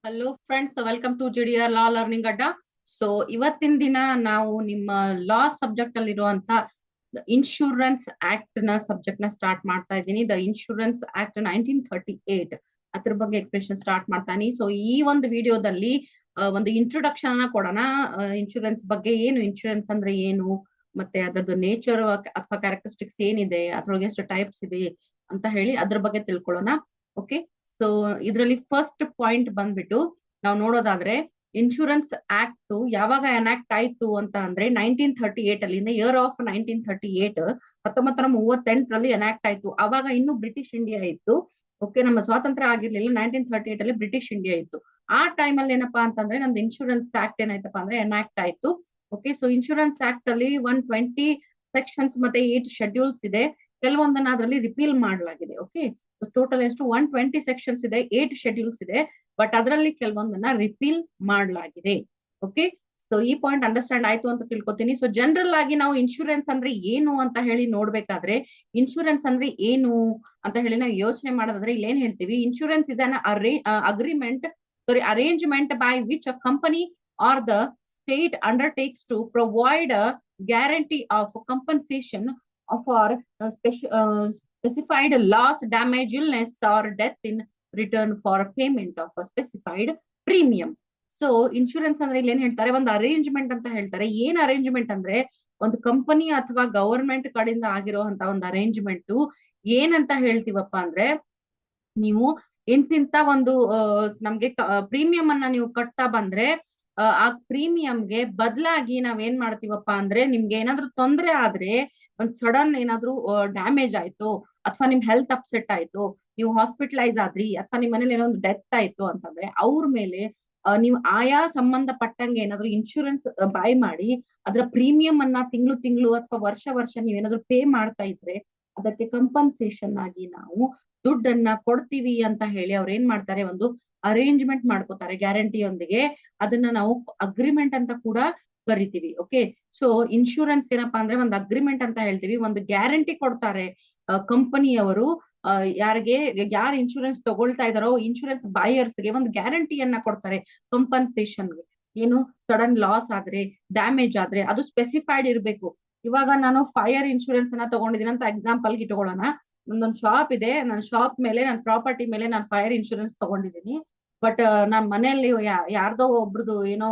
Hello friends, welcome to GDR law learning ಅಡ್ಡ. So ಇವತ್ತಿನ ದಿನ ನಾವು ನಿಮ್ಮ ಲಾ ಸಬ್ಜೆಕ್ಟ್ ಅಲ್ಲಿ ಇರುವಂತ ಇನ್ಶೂರೆನ್ಸ್ ಆಕ್ಟ್ ನ ಸಬ್ಜೆಕ್ಟ್ ನ ಸ್ಟಾರ್ಟ್ ಮಾಡ್ತಾ ಇದ್ದೀನಿ. ದ ಇನ್ಶೂರೆನ್ಸ್ ಆಕ್ಟ್ 1938 ಅದ್ರ ಬಗ್ಗೆ ಎಕ್ಸ್ಪ್ಲೇಷನ್ ಸ್ಟಾರ್ಟ್ ಮಾಡ್ತಾನೆ. ಸೊ ಈ ಒಂದು ವಿಡಿಯೋದಲ್ಲಿ ಒಂದು ಇಂಟ್ರೊಡಕ್ಷನ್ ಅನ್ನ ಕೊಡೋಣ. ಇನ್ಶೂರೆನ್ಸ್ ಬಗ್ಗೆ, ಏನು ಇನ್ಶೂರೆನ್ಸ್ ಅಂದ್ರೆ ಏನು, ಮತ್ತೆ ಅದರದ್ದು ನೇಚರ್ ಅಥವಾ ಕ್ಯಾರೆಕ್ಟರಿಸ್ಟಿಕ್ಸ್ ಏನಿದೆ, ಅದ್ರೊಳಗೆ ಎಷ್ಟು ಟೈಪ್ಸ್ ಇದೆ ಅಂತ ಹೇಳಿ ಅದ್ರ ಬಗ್ಗೆ ತಿಳ್ಕೊಳ್ಳೋಣ. ಓಕೆ, ಸೊ ಇದರಲ್ಲಿ ಫಸ್ಟ್ ಪಾಯಿಂಟ್ ಬಂದ್ಬಿಟ್ಟು ನಾವು ನೋಡೋದಾದ್ರೆ, ಇನ್ಶೂರೆನ್ಸ್ ಆಕ್ಟ್ ಯಾವಾಗ ಎನಾಕ್ಟ್ ಆಯ್ತು ಅಂತ ಅಂದ್ರೆ 1938 ಅಲ್ಲಿ, ಇಯರ್ ಆಫ್ 1938, 1938ರಲ್ಲಿ ಎನಾಕ್ಟ್ ಆಯ್ತು. ಅವಾಗ ಇನ್ನು ಬ್ರಿಟಿಷ್ ಇಂಡಿಯಾ ಇತ್ತು. ಓಕೆ, ನಮ್ಮ ಸ್ವಾತಂತ್ರ್ಯ ಆಗಿರ್ಲಿಲ್ಲ. 1938 ಅಲ್ಲಿ ಬ್ರಿಟಿಷ್ ಇಂಡಿಯಾ ಇತ್ತು. ಆ ಟೈಮ್ ಅಲ್ಲಿ ಏನಪ್ಪಾ ಅಂತಂದ್ರೆ ನಮ್ದು ಇನ್ಶೂರೆನ್ಸ್ ಆಕ್ಟ್ ಏನಾಯ್ತಪ್ಪ ಅಂದ್ರೆ ಎನಾಕ್ಟ್ ಆಯ್ತು. ಓಕೆ, ಸೊ ಇನ್ಶೂರೆನ್ಸ್ ಆಕ್ಟ್ ಅಲ್ಲಿ 120 ಸೆಕ್ಷನ್ಸ್ ಮತ್ತೆ 8 ಶೆಡ್ಯೂಲ್ಸ್ ಇದೆ. ಕೆಲವೊಂದನ್ನ ಅದರಲ್ಲಿ ರಿಪೀಲ್ ಮಾಡಲಾಗಿದೆ. ಓಕೆ, ಟೋಟಲ್ ಎಷ್ಟು 120 ಸೆಕ್ಷನ್ಸ್ ಇದೆ, 8 ಶೆಡ್ಯೂಲ್ಸ್ ಇದೆ, ಬಟ್ ಅದರಲ್ಲಿ ಕೆಲವೊಂದನ್ನ ರಿಪೀಲ್ ಮಾಡಲಾಗಿದೆ. ಓಕೆ, ಸೊ ಈ ಪಾಯಿಂಟ್ ಅಂಡರ್ಸ್ಟ್ಯಾಂಡ್ ಆಯ್ತು ಅಂತ ತಿಳ್ಕೊತೀನಿ. ಸೊ ಜನರಲ್ ಆಗಿ ನಾವು ಇನ್ಶೂರೆನ್ಸ್ ಅಂದ್ರೆ ಏನು ಅಂತ ಹೇಳಿ ನೋಡ್ಬೇಕಾದ್ರೆ, ಇನ್ಶೂರೆನ್ಸ್ ಅಂದ್ರೆ ಏನು ಅಂತ ಹೇಳಿ ನಾವು ಯೋಚನೆ ಮಾಡೋದಾದ್ರೆ ಇಲ್ಲಿ ಏನ್ ಹೇಳ್ತೀವಿ, insurance is an arrangement by which a company or the state undertakes to provide a guarantee of compensation for specified loss, damage, illness or death in return for payment of a specified premium. So insurance ಅಂದ್ರೆ ಇಲ್ಲಿ ಏನ್ ಹೇಳ್ತಾರೆ, ಒಂದು arrangement ಅಂತ ಹೇಳ್ತಾರೆ. ಏನ್ arrangement ಅಂದ್ರೆ, ಒಂದು ಕಂಪನಿ ಅಥವಾ ಗವರ್ಮೆಂಟ್ ಕಡೆಯಿಂದ ಆಗಿರುವಂತ ಒಂದು ಅರೇಂಜ್ಮೆಂಟ್. ಏನಂತ ಹೇಳ್ತೀವಪ್ಪ ಅಂದ್ರೆ, ನೀವು ಇಂತಿಂತ ಒಂದು ನಮ್ಗೆ ಪ್ರೀಮಿಯಂ ಅನ್ನ ನೀವು ಕಟ್ತಾ ಬಂದ್ರೆ, ಆ ಪ್ರೀಮಿಯಂಗೆ ಬದಲಾಗಿ ನಾವ್ ಏನ್ ಮಾಡ್ತೀವಪ್ಪ ಅಂದ್ರೆ, ನಿಮ್ಗೆ ಏನಾದ್ರು ತೊಂದರೆ ಆದ್ರೆ, ಒಂದ್ ಸಡನ್ ಏನಾದ್ರು ಡ್ಯಾಮೇಜ್ ಆಯ್ತು, ಅಥವಾ ನಿಮ್ ಹೆಲ್ತ್ ಅಪ್ಸೆಟ್ ಆಯ್ತು, ನೀವು ಹಾಸ್ಪಿಟಲೈಸ್ ಆದ್ರಿ, ಅಥವಾ ನಿಮ್ ಮನೇಲಿ ಏನೋ ಒಂದು ಡೆತ್ ಆಯ್ತು ಅಂತಂದ್ರೆ, ಅವ್ರ ಮೇಲೆ ನೀವು ಆಯಾ ಸಂಬಂಧಪಟ್ಟಂಗೆ ಏನಾದ್ರು ಇನ್ಶೂರೆನ್ಸ್ ಬೈ ಮಾಡಿ ಅದರ ಪ್ರೀಮಿಯಂ ಅನ್ನ ತಿಂಗಳು ತಿಂಗಳು ಅಥವಾ ವರ್ಷ ನೀವೇನಾದ್ರು ಪೇ ಮಾಡ್ತಾ ಇದ್ರೆ, ಅದಕ್ಕೆ ಕಂಪನ್ಸೇಷನ್ ಆಗಿ ನಾವು ದುಡ್ಡನ್ನ ಕೊಡ್ತೀವಿ ಅಂತ ಹೇಳಿ ಅವ್ರು ಏನ್ ಮಾಡ್ತಾರೆ, ಒಂದು ಅರೇಂಜ್ಮೆಂಟ್ ಮಾಡ್ಕೋತಾರೆ ಗ್ಯಾರಂಟಿಯೊಂದಿಗೆ. ಅದನ್ನ ನಾವು ಅಗ್ರಿಮೆಂಟ್ ಅಂತ ಕೂಡ ಕರಿತೀವಿ. ಓಕೆ, ಸೊ ಇನ್ಶೂರೆನ್ಸ್ ಏನಪ್ಪಾ ಅಂದ್ರೆ ಒಂದು ಅಗ್ರಿಮೆಂಟ್ ಅಂತ ಹೇಳ್ತೀವಿ. ಒಂದು ಗ್ಯಾರಂಟಿ ಕೊಡ್ತಾರೆ ಕಂಪನಿಯವರು, ಯಾರು ಇನ್ಶೂರೆನ್ಸ್ ತಗೊಳ್ತಾ ಇದಾರೋ ಇನ್ಶೂರೆನ್ಸ್ ಬಾಯರ್ಸ್ಗೆ ಒಂದು ಗ್ಯಾರಂಟಿಯನ್ನ ಕೊಡ್ತಾರೆ ಕಂಪನ್ಸೇಷನ್ಗೆ. ಏನು, ಸಡನ್ ಲಾಸ್ ಆದ್ರೆ, ಡ್ಯಾಮೇಜ್ ಆದ್ರೆ ಅದು ಸ್ಪೆಸಿಫೈಡ್ ಇರಬೇಕು. ಇವಾಗ ನಾನು ಫೈರ್ ಇನ್ಶೂರೆನ್ಸ್ ಅನ್ನ ತಗೊಂಡಿದ್ದೀನಿ ಅಂತ ಎಕ್ಸಾಂಪಲ್ ಇಟ್ಕೊಳ್ಳೋಣ. ನಂದೊಂದು ಶಾಪ್ ಇದೆ, ನನ್ನ ಶಾಪ್ ಮೇಲೆ, ನನ್ನ ಪ್ರಾಪರ್ಟಿ ಮೇಲೆ ನಾನು ಫೈರ್ ಇನ್ಶೂರೆನ್ಸ್ ತಗೊಂಡಿದ್ದೀನಿ. ಬಟ್ ನಾನ್ ಮನೆಯಲ್ಲಿ ಯಾರ್ದೋ ಒಬ್ರದ್ದು ಏನೋ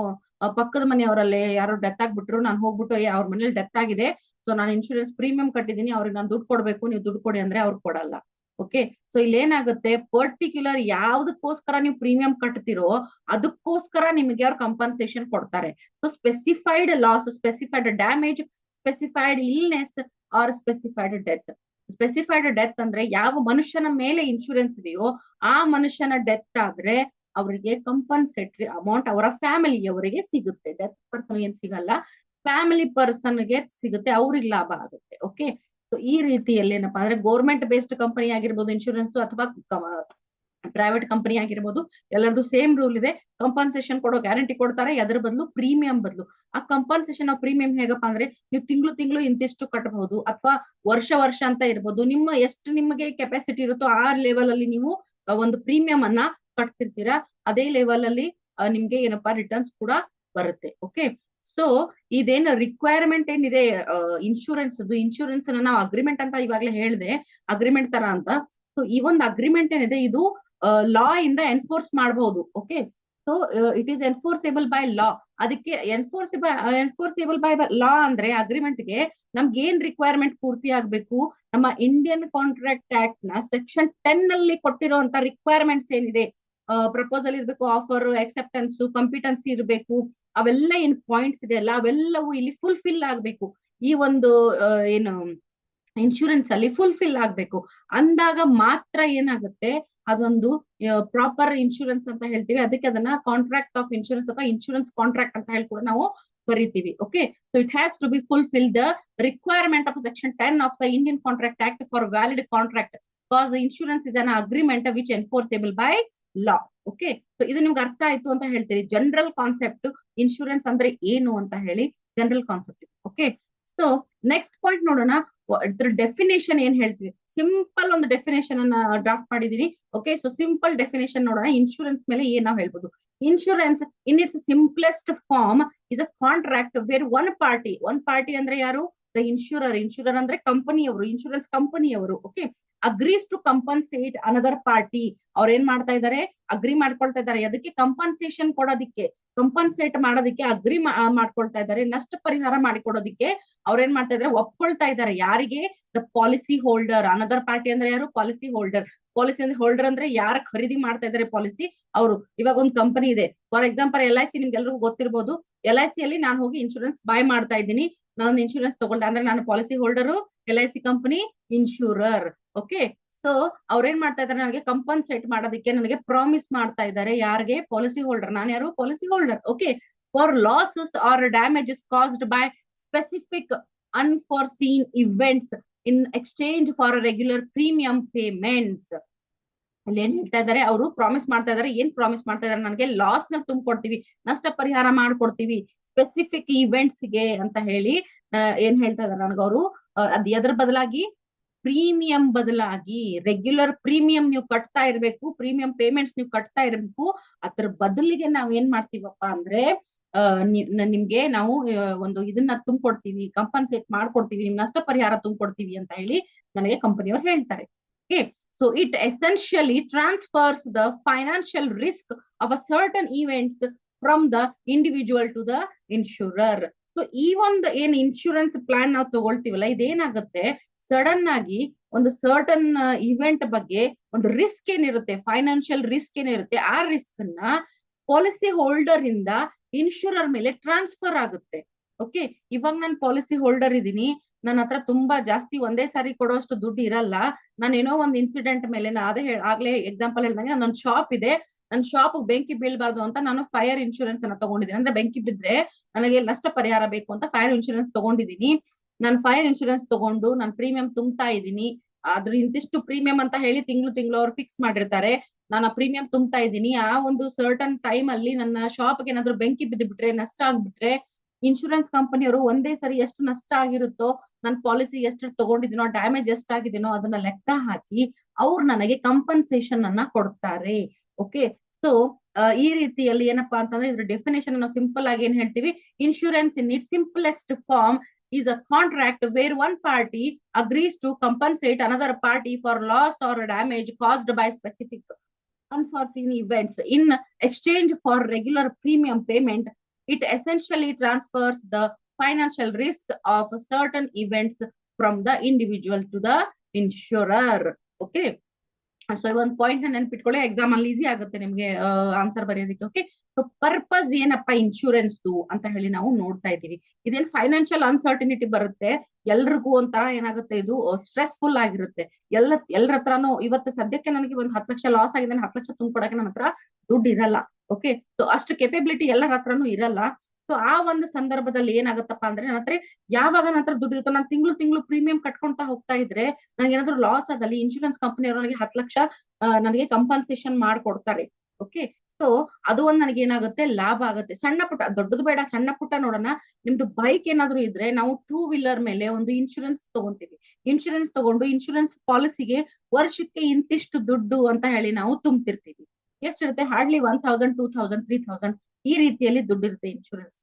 ಪಕ್ಕದ ಮನೆಯವರಲ್ಲೇ ಯಾರೋ ಡೆತ್ ಆಗ್ಬಿಟ್ರು. ನಾನು ಹೋಗ್ಬಿಟ್ಟು ಅವ್ರ ಮನೇಲಿ ಡೆತ್ ಆಗಿದೆ, ಸೊ ನಾನು ಇನ್ಶೂರೆನ್ಸ್ ಪ್ರೀಮಿಯಂ ಕಟ್ಟಿದ್ದೀನಿ, ಅವ್ರಿಗೆ ನಾನು ದುಡ್ಡು ಕೊಡ್ಬೇಕು, ನೀವು ದುಡ್ಡು ಕೊಡಿ ಅಂದ್ರೆ ಅವ್ರು ಕೊಡಲ್ಲ. ಓಕೆ, ಸೊ ಇಲ್ಲಿ ಏನಾಗುತ್ತೆ, ಪರ್ಟಿಕ್ಯುಲರ್ ಯಾವ್ದಕ್ಕೋಸ್ಕರ ನೀವು ಪ್ರೀಮಿಯಂ ಕಟ್ತಿರೋ ಅದಕ್ಕೋಸ್ಕರ ನಿಮಗೆ ಅವ್ರು ಕಂಪನ್ಸೇಷನ್ ಕೊಡ್ತಾರೆ. So specified loss, specified damage, specified illness or specified death. Specified death ಅಂದ್ರೆ ಯಾವ ಮನುಷ್ಯನ ಮೇಲೆ ಇನ್ಶೂರೆನ್ಸ್ ಇದೆಯೋ ಆ ಮನುಷ್ಯನ ಡೆತ್ ಆದ್ರೆ ಅವರಿಗೆ ಕಂಪನ್ಸೇಟರಿ ಅಮೌಂಟ್ ಅವರ ಫ್ಯಾಮಿಲಿಯವರಿಗೆ ಸಿಗುತ್ತೆ. ಡೆತ್ ಪರ್ಸನ್ ಏನ್ ಸಿಗಲ್ಲ, ಫ್ಯಾಮಿಲಿ ಪರ್ಸನ್ಗೆ ಸಿಗುತ್ತೆ, ಅವ್ರಿಗೆ ಲಾಭ ಆಗುತ್ತೆ. ಓಕೆ, ಸೊ ಈ ರೀತಿಯಲ್ಲಿ ಏನಪ್ಪಾ ಅಂದ್ರೆ, ಗೌರ್ಮೆಂಟ್ ಬೇಸ್ಡ್ ಕಂಪನಿ ಆಗಿರ್ಬೋದು ಇನ್ಶೂರೆನ್ಸ್, ಅಥವಾ ಪ್ರೈವೇಟ್ ಕಂಪನಿ ಆಗಿರ್ಬೋದು, ಎಲ್ಲರದು ಸೇಮ್ ರೂಲ್ ಇದೆ. ಕಂಪನ್ಸೇಷನ್ ಕೊಡೋ ಗ್ಯಾರಂಟಿ ಕೊಡ್ತಾರೆ, ಅದ್ರ ಬದಲು ಪ್ರೀಮಿಯಂ ಬದಲು. ಆ ಕಂಪನ್ಸೇಷನ್ ಆಫ್ ಪ್ರೀಮಿಯಂ ಹೇಗಪ್ಪ ಅಂದ್ರೆ, ನೀವು ತಿಂಗಳು ಇಂತಿಷ್ಟು ಕಟ್ಟಬಹುದು, ಅಥವಾ ವರ್ಷ ಅಂತ ಇರ್ಬೋದು. ಎಷ್ಟು ನಿಮಗೆ ಕೆಪಾಸಿಟಿ ಇರುತ್ತೋ ಆ ಲೆವೆಲ್ ಅಲ್ಲಿ ನೀವು ಒಂದು ಪ್ರೀಮಿಯಂ ಅನ್ನ ಕಟ್ತಿರ್ತೀರಾ. ಅದೇ ಲೆವೆಲ್ ಅಲ್ಲಿ ನಿಮ್ಗೆ ಏನಪ್ಪಾ ರಿಟರ್ನ್ಸ್ ಕೂಡ ಬರುತ್ತೆ. ಓಕೆ, ಸೊ ಇದೇನು ರಿಕ್ವೈರ್ಮೆಂಟ್ ಏನಿದೆ ಇನ್ಶೂರೆನ್ಸ್ ನಾವು ಅಗ್ರಿಮೆಂಟ್ ಅಂತ ಇವಾಗಲೇ ಹೇಳಿದೆ, ಅಗ್ರಿಮೆಂಟ್ ತರ ಅಂತ. ಸೊ ಈ ಒಂದು ಅಗ್ರಿಮೆಂಟ್ ಏನಿದೆ ಇದು ಲಾ ಇಂದ ಎನ್ಫೋರ್ಸ್ ಮಾಡಬಹುದು. Okay, so it is enforceable by law. ಅದಕ್ಕೆ ಎನ್ಫೋರ್ಸೇಬಲ್ ಬೈ ಲಾ ಅಂದ್ರೆ ಅಗ್ರಿಮೆಂಟ್ಗೆ ನಮ್ಗೆ ಏನ್ ರಿಕ್ವೈರ್ಮೆಂಟ್ ಪೂರ್ತಿ ಆಗ್ಬೇಕು, ನಮ್ಮ ಇಂಡಿಯನ್ ಕಾಂಟ್ರಾಕ್ಟ್ ಆಕ್ಟ್ ನ ಸೆಕ್ಷನ್ 10 ನಲ್ಲಿ ಕೊಟ್ಟಿರುವಂತ ರಿಕ್ವೈರ್ಮೆಂಟ್ಸ್ ಏನಿದೆ, ಪ್ರಪೋಸಲ್ ಇರ್ಬೇಕು, ಆಫರ್, ಅಕ್ಸೆಪ್ಟೆನ್ಸ್, ಕಂಪಿಟೆನ್ಸಿ ಇರಬೇಕು, ಅವೆಲ್ಲ ಏನ್ ಪಾಯಿಂಟ್ಸ್ ಇದೆ ಅಲ್ಲ, ಅವೆಲ್ಲವೂ ಇಲ್ಲಿ ಫುಲ್ಫಿಲ್ ಆಗ್ಬೇಕು. ಈ ಒಂದು ಏನು ಇನ್ಶೂರೆನ್ಸ್ ಅಲ್ಲಿ ಫುಲ್ಫಿಲ್ ಆಗ್ಬೇಕು. ಅಂದಾಗ ಮಾತ್ರ ಏನಾಗುತ್ತೆ, ಅದೊಂದು ಪ್ರಾಪರ್ ಇನ್ಶೂರೆನ್ಸ್ ಅಂತ ಹೇಳ್ತೀವಿ. ಅದಕ್ಕೆ ಅದನ್ನ ಕಾಂಟ್ರಾಕ್ಟ್ ಆಫ್ ಇನ್ಶೂರೆನ್ಸ್ ಅಥವಾ ಇನ್ಶೂರೆನ್ಸ್ ಕಾಂಟ್ರಾಕ್ಟ್ ಅಂತ ಹೇಳಿ ಕೂಡ ನಾವು ಕರಿತೀವಿ. Okay, so it has to be fulfil the requirement of section 10 of the Indian contract act for valid contract, because the insurance is an agreement which enforceable by law. Okay, so ಇದು ನಿಮ್ಗೆ ಅರ್ಥ ಆಯ್ತು ಅಂತ ಹೇಳ್ತೀರಿ. General concept insurance ಅಂದ್ರೆ ಏನು ಅಂತ ಹೇಳಿ, general concept. Okay, so next point ನೋಡೋಣ, ಇದ್ರ ಡೆಫಿನೇಷನ್ ಏನ್ ಹೇಳ್ತೀವಿ. ಸಿಂಪಲ್ ಒಂದು ಡೆಫಿನೇಷನ್ ಅನ್ನ ಡ್ರಾಫ್ಟ್ ಮಾಡಿದೀನಿ. ಓಕೆ, ಸೊ ಸಿಂಪಲ್ ಡೆಫಿನೇಷನ್ ನೋಡೋಣ. ಇನ್ಶೂರೆನ್ಸ್ ಮೇಲೆ ಏನ್ ನಾವು ಹೇಳ್ಬೋದು. Insurance in its simplest form is a contract where one party ಅಂದ್ರೆ ಯಾರು? ದ ಇನ್ಶೂರರ್ ಅಂದ್ರೆ ಕಂಪನಿಯವರು, ಇನ್ಶೂರೆನ್ಸ್ ಕಂಪನಿಯವರು. Okay, agrees to compensate another party. ಅವ್ರ ಏನ್ ಮಾಡ್ತಾ ಇದಾರೆ? ಅಗ್ರಿ ಮಾಡ್ಕೊಳ್ತಾ ಇದ್ದಾರೆ. ಅದಕ್ಕೆ ಕಂಪನ್ಸೇಷನ್ ಕೊಡೋದಿಕ್ಕೆ, ಕಂಪನ್ಸೇಟ್ ಮಾಡೋದಿಕ್ಕೆ ಅಗ್ರಿ ಮಾಡ್ಕೊಳ್ತಾ ಇದ್ದಾರೆ. ನಷ್ಟ ಪರಿಹಾರ ಮಾಡಿಕೊಡೋದಿಕ್ಕೆ ಅವ್ರೇನ್ ಮಾಡ್ತಾ ಇದಾರೆ? ಒಪ್ಕೊಳ್ತಾ ಇದ್ದಾರೆ. ಯಾರಿಗೆ? The policy holder. Another party ಅಂದ್ರೆ ಯಾರು? Policy holder. ಪಾಲಿಸಿ ಹೋಲ್ಡರ್ ಅಂದ್ರೆ ಯಾರು ಖರೀದಿ ಮಾಡ್ತಾ ಇದಾರೆ ಪಾಲಿಸಿ? ಅವರು. ಇವಾಗ ಒಂದು ಕಂಪನಿ ಇದೆ, ಫಾರ್ ಎಕ್ಸಾಂಪಲ್ LIC. ನಿಮ್ಗೆ ಎಲ್ರಿಗೂ ಗೊತ್ತಿರ್ಬೋದು. LIC ಅಲ್ಲಿ ನಾನು ಹೋಗಿ ಇನ್ಶೂರೆನ್ಸ್ ಬೈ ಮಾಡ್ತಾ ಇದ್ದೀನಿ. ನಾನೊಂದು ಇನ್ಶೂರೆನ್ಸ್ ತಗೊಳ್ದೆ ಅಂದ್ರೆ ನಾನು policy holder, LIC company insurer. Okay, so ಅವ್ರೇನ್ ಮಾಡ್ತಾ ಇದಾರೆ? ನನಗೆ ಕಂಪನ್ಸೇಟ್ ಮಾಡೋದಕ್ಕೆ ನನಗೆ ಪ್ರಾಮಿಸ್ ಮಾಡ್ತಾ ಇದ್ದಾರೆ. ಯಾರಿಗೆ? Policy holder. ನಾನು ಯಾರು? Policy holder. Okay, for losses or damages caused by specific unforeseen events in exchange for regular premium payments. ಅಲ್ಲಿ ಏನ್ ಹೇಳ್ತಾ ಇದಾರೆ? ಅವರು ಪ್ರಾಮಿಸ್ ಮಾಡ್ತಾ ಇದಾರೆ. ಏನ್ ಪ್ರಾಮಿಸ್ ಮಾಡ್ತಾ ಇದಾರೆ? ನನಗೆ ಲಾಸ್ ನ ತುಂಬಿಕೊಡ್ತೀವಿ, ನಷ್ಟ ಪರಿಹಾರ ಮಾಡ್ಕೊಡ್ತೀವಿ ಸ್ಪೆಸಿಫಿಕ್ ಇವೆಂಟ್ಸ್ ಗೆ ಅಂತ ಹೇಳಿ ಏನ್ ಹೇಳ್ತಾ ಇದಾರೆ ನನಗೆ ಅವರು? ಅದ್ ಎದ್ರ ಬದಲಾಗಿ? ಪ್ರೀಮಿಯಂ ಬದಲಾಗಿ ರೆಗ್ಯುಲರ್ ಪ್ರೀಮಿಯಂ ನೀವು ಕಟ್ತಾ ಇರ್ಬೇಕು, ಪ್ರೀಮಿಯಂ ಪೇಮೆಂಟ್ಸ್ ನೀವು ಕಟ್ತಾ ಇರ್ಬೇಕು. ಅದ್ರ ಬದಲಿಗೆ ನಾವ್ ಏನ್ ಮಾಡ್ತೀವಪ್ಪ ಅಂದ್ರೆ ನಿಮ್ಗೆ ನಾವು ಒಂದು ಇದನ್ನ ತುಂಬಿಕೊಡ್ತೀವಿ, ಕಂಪನ್ಸೇಟ್ ಮಾಡ್ಕೊಡ್ತೀವಿ, ನಿಮ್ ನಷ್ಟ ಪರಿಹಾರ ತುಂಬಿಕೊಡ್ತೀವಿ ಅಂತ ಹೇಳಿ ನನಗೆ ಕಂಪನಿಯವರು ಹೇಳ್ತಾರೆ. Okay, so it essentially transfers the financial risk of a certain events from the individual to the insurer. So ಈ ಒಂದು ಏನ್ ಇನ್ಶೂರೆನ್ಸ್ ಪ್ಲಾನ್ ನಾವು ತಗೊಳ್ತೀವಲ್ಲ, ಇದೇನಾಗುತ್ತೆ? ಸಡನ್ ಆಗಿ ಒಂದು ಸರ್ಟನ್ ಇವೆಂಟ್ ಬಗ್ಗೆ ಒಂದು ರಿಸ್ಕ್ ಏನಿರುತ್ತೆ, ಫೈನಾನ್ಷಿಯಲ್ ರಿಸ್ಕ್ ಏನಿರುತ್ತೆ, ಆ ರಿಸ್ಕ್ ನ ಪಾಲಿಸಿ ಹೋಲ್ಡರ್ ಇಂದ ಇನ್ಶೂರರ್ ಮೇಲೆ ಟ್ರಾನ್ಸ್ಫರ್ ಆಗುತ್ತೆ. ಓಕೆ, ಇವಾಗ ನಾನು ಪಾಲಿಸಿ ಹೋಲ್ಡರ್ ಇದೀನಿ, ನನ್ನ ಹತ್ರ ತುಂಬಾ ಜಾಸ್ತಿ ಒಂದೇ ಸಾರಿ ಕೊಡೋಷ್ಟು ದುಡ್ಡು ಇರಲ್ಲ. ನಾನೇನೋ ಒಂದು ಇನ್ಸಿಡೆಂಟ್ ಮೇಲೆ ಅದೇ ಆಗ್ಲೇ ಎಕ್ಸಾಂಪಲ್ ಹೇಳ್ದಂಗೆ ನನ್ನೊಂದು ಶಾಪ್ ಇದೆ, ನನ್ನ ಶಾಪ್ ಬೆಂಕಿ ಬೀಳ್ಬಾರ್ದು ಅಂತ ನಾನು ಫೈರ್ ಇನ್ಶೂರೆನ್ಸ್ ಅನ್ನ ತಗೊಂಡಿದ್ದೀನಿ. ಅಂದ್ರೆ ಬೆಂಕಿ ಬಿದ್ರೆ ನನಗೆ ನಷ್ಟ ಪರಿಹಾರ ಬೇಕು ಅಂತ ಫೈರ್ ಇನ್ಶೂರೆನ್ಸ್ ತಗೊಂಡಿದ್ದೀನಿ. ನಾನು ಫೈರ್ ಇನ್ಶೂರೆನ್ಸ್ ತಗೊಂಡು ನಾನು ಪ್ರೀಮಿಯಂ ತುಂಬ್ತಾ ಇದ್ದೀನಿ. ಅದ್ರ ಇಂತಿಷ್ಟು ಪ್ರೀಮಿಯಂ ಅಂತ ಹೇಳಿ ತಿಂಗಳು ಅವ್ರು ಫಿಕ್ಸ್ ಮಾಡಿರ್ತಾರೆ. ನಾನು ಆ ಪ್ರೀಮಿಯಂ ತುಂಬ್ತಾ ಇದ್ದೀನಿ. ಆ ಒಂದು ಸರ್ಟನ್ ಟೈಮ್ ಅಲ್ಲಿ ನನ್ನ ಶಾಪ್ಗೆ ಏನಾದ್ರು ಬೆಂಕಿ ಬಿದ್ದುಬಿಟ್ರೆ, ನಷ್ಟ ಆಗ್ಬಿಟ್ರೆ, ಇನ್ಶೂರೆನ್ಸ್ ಕಂಪನಿಯವರು ಒಂದೇ ಸರಿ ಎಷ್ಟು ನಷ್ಟ ಆಗಿರುತ್ತೋ, ನನ್ನ ಪಾಲಿಸಿ ಎಷ್ಟು ತಗೊಂಡಿದ್ದೀನೋ, ಡ್ಯಾಮೇಜ್ ಎಷ್ಟಾಗಿದ್ದೀನೋ ಅದನ್ನ ಲೆಕ್ಕ ಹಾಕಿ ಅವ್ರು ನನಗೆ ಕಂಪನ್ಸೇಷನ್ ಅನ್ನ ಕೊಡ್ತಾರೆ. ಓಕೆ, ಸೊ ಈ ರೀತಿಯಲ್ಲಿ ಏನಪ್ಪಾ ಅಂತಂದ್ರೆ ಇದ್ರ ಡೆಫಿನೇಷನ್ ನಾವು ಸಿಂಪಲ್ ಆಗಿ ಏನ್ ಹೇಳ್ತೀವಿ? Insurance in it simplest form is a contract where one party agrees to compensate another party for loss or damage caused by specific unforeseen events in exchange for regular premium payment. It essentially transfers the financial risk of certain events from the individual to the insurer. Okay, so ಒಂದು point ನೆನ್ಪಿಟ್ಕೊಳ್ಳಿ, exam ಅಲ್ಲಿ easy ಆಗುತ್ತೆ ನಿಮ್ಗೆ answer ಬರೆಯೋದಕ್ಕೆ. Okay, so purpose ಏನಪ್ಪ insurance ಅಂತ ಹೇಳಿ ನಾವು ನೋಡ್ತಾ ಇದೀವಿ. ಇದೇನ್ ಫೈನಾನ್ಷಿಯಲ್ ಅನ್ಸರ್ಟಿನಿಟಿ ಬರುತ್ತೆ, ಎಲ್ರಿಗೂ ಒಂಥರ ಏನಾಗುತ್ತೆ? ಇದು ಸ್ಟ್ರೆಸ್ಫುಲ್ ಆಗಿರುತ್ತೆ. ಎಲ್ಲರ ಹತ್ರನೂ ಇವತ್ತು ಸದ್ಯಕ್ಕೆ ನನಗೆ ಒಂದು 10 ಲಕ್ಷ ಲಾಸ್ ಆಗಿದೆ, 10 ಲಕ್ಷ ತುಂಬಿಕೊಡಕ್ಕೆ ನನ್ನ ಹತ್ರ ದುಡ್ಡು ಇರಲ್ಲ. ಓಕೆ, ಸೊ ಅಷ್ಟು ಕೆಪಬಿಲಿಟಿ ಎಲ್ಲರ ಹತ್ರನೂ ಇರಲ್ಲ. ಸೊ ಆ ಒಂದು ಸಂದರ್ಭದಲ್ಲಿ ಏನಾಗುತ್ತಪ್ಪ ಅಂದ್ರೆ ನನ್ನ ಹತ್ರ ಯಾವಾಗ ನನ್ನ ಹತ್ರ ದುಡ್ಡು ಇರುತ್ತೋ, ನಾನು ತಿಂಗಳು ಪ್ರೀಮಿಯಂ ಕಟ್ಕೊಂತಾ ಹೋಗ್ತಾ ಇದ್ರೆ ನನಗೆ ಏನಾದ್ರು ಲಾಸ್ ಆದಲ್ಲಿ ಇನ್ಶೂರೆನ್ಸ್ ಕಂಪನಿಯವರು ನನಗೆ 10 ಲಕ್ಷ ನನಗೆ ಕಂಪನ್ಸೇಷನ್ ಮಾಡ್ಕೊಡ್ತಾರೆ. ಓಕೆ, ಸೊ ಅದು ಒಂದು ನನಗೆ ಏನಾಗುತ್ತೆ? ಲಾಭ ಆಗುತ್ತೆ. ಸಣ್ಣ ಪುಟ್ಟ, ದೊಡ್ಡದು ಬೇಡ, ಸಣ್ಣ ಪುಟ್ಟ ನೋಡೋಣ. ನಿಮ್ದು ಬೈಕ್ ಏನಾದ್ರು ಇದ್ರೆ ನಾವು 2 ವೀಲರ್ ಮೇಲೆ ಒಂದು ಇನ್ಶೂರೆನ್ಸ್ ತಗೊಂತೀವಿ. ಇನ್ಶೂರೆನ್ಸ್ ತಗೊಂಡು ಇನ್ಶೂರೆನ್ಸ್ ಪಾಲಿಸಿಗೆ ವರ್ಷಕ್ಕೆ ಇಂತಿಷ್ಟು ದುಡ್ಡು ಅಂತ ಹೇಳಿ ನಾವು ತುಂಬ್ತಿರ್ತೀವಿ. ಎಷ್ಟಿರುತ್ತೆ? ಹಾರ್ಡ್ಲಿ 1000, 2000, 3000 ಈ ರೀತಿಯಲ್ಲಿ ದುಡ್ಡು ಇರುತ್ತೆ ಇನ್ಶೂರೆನ್ಸ್.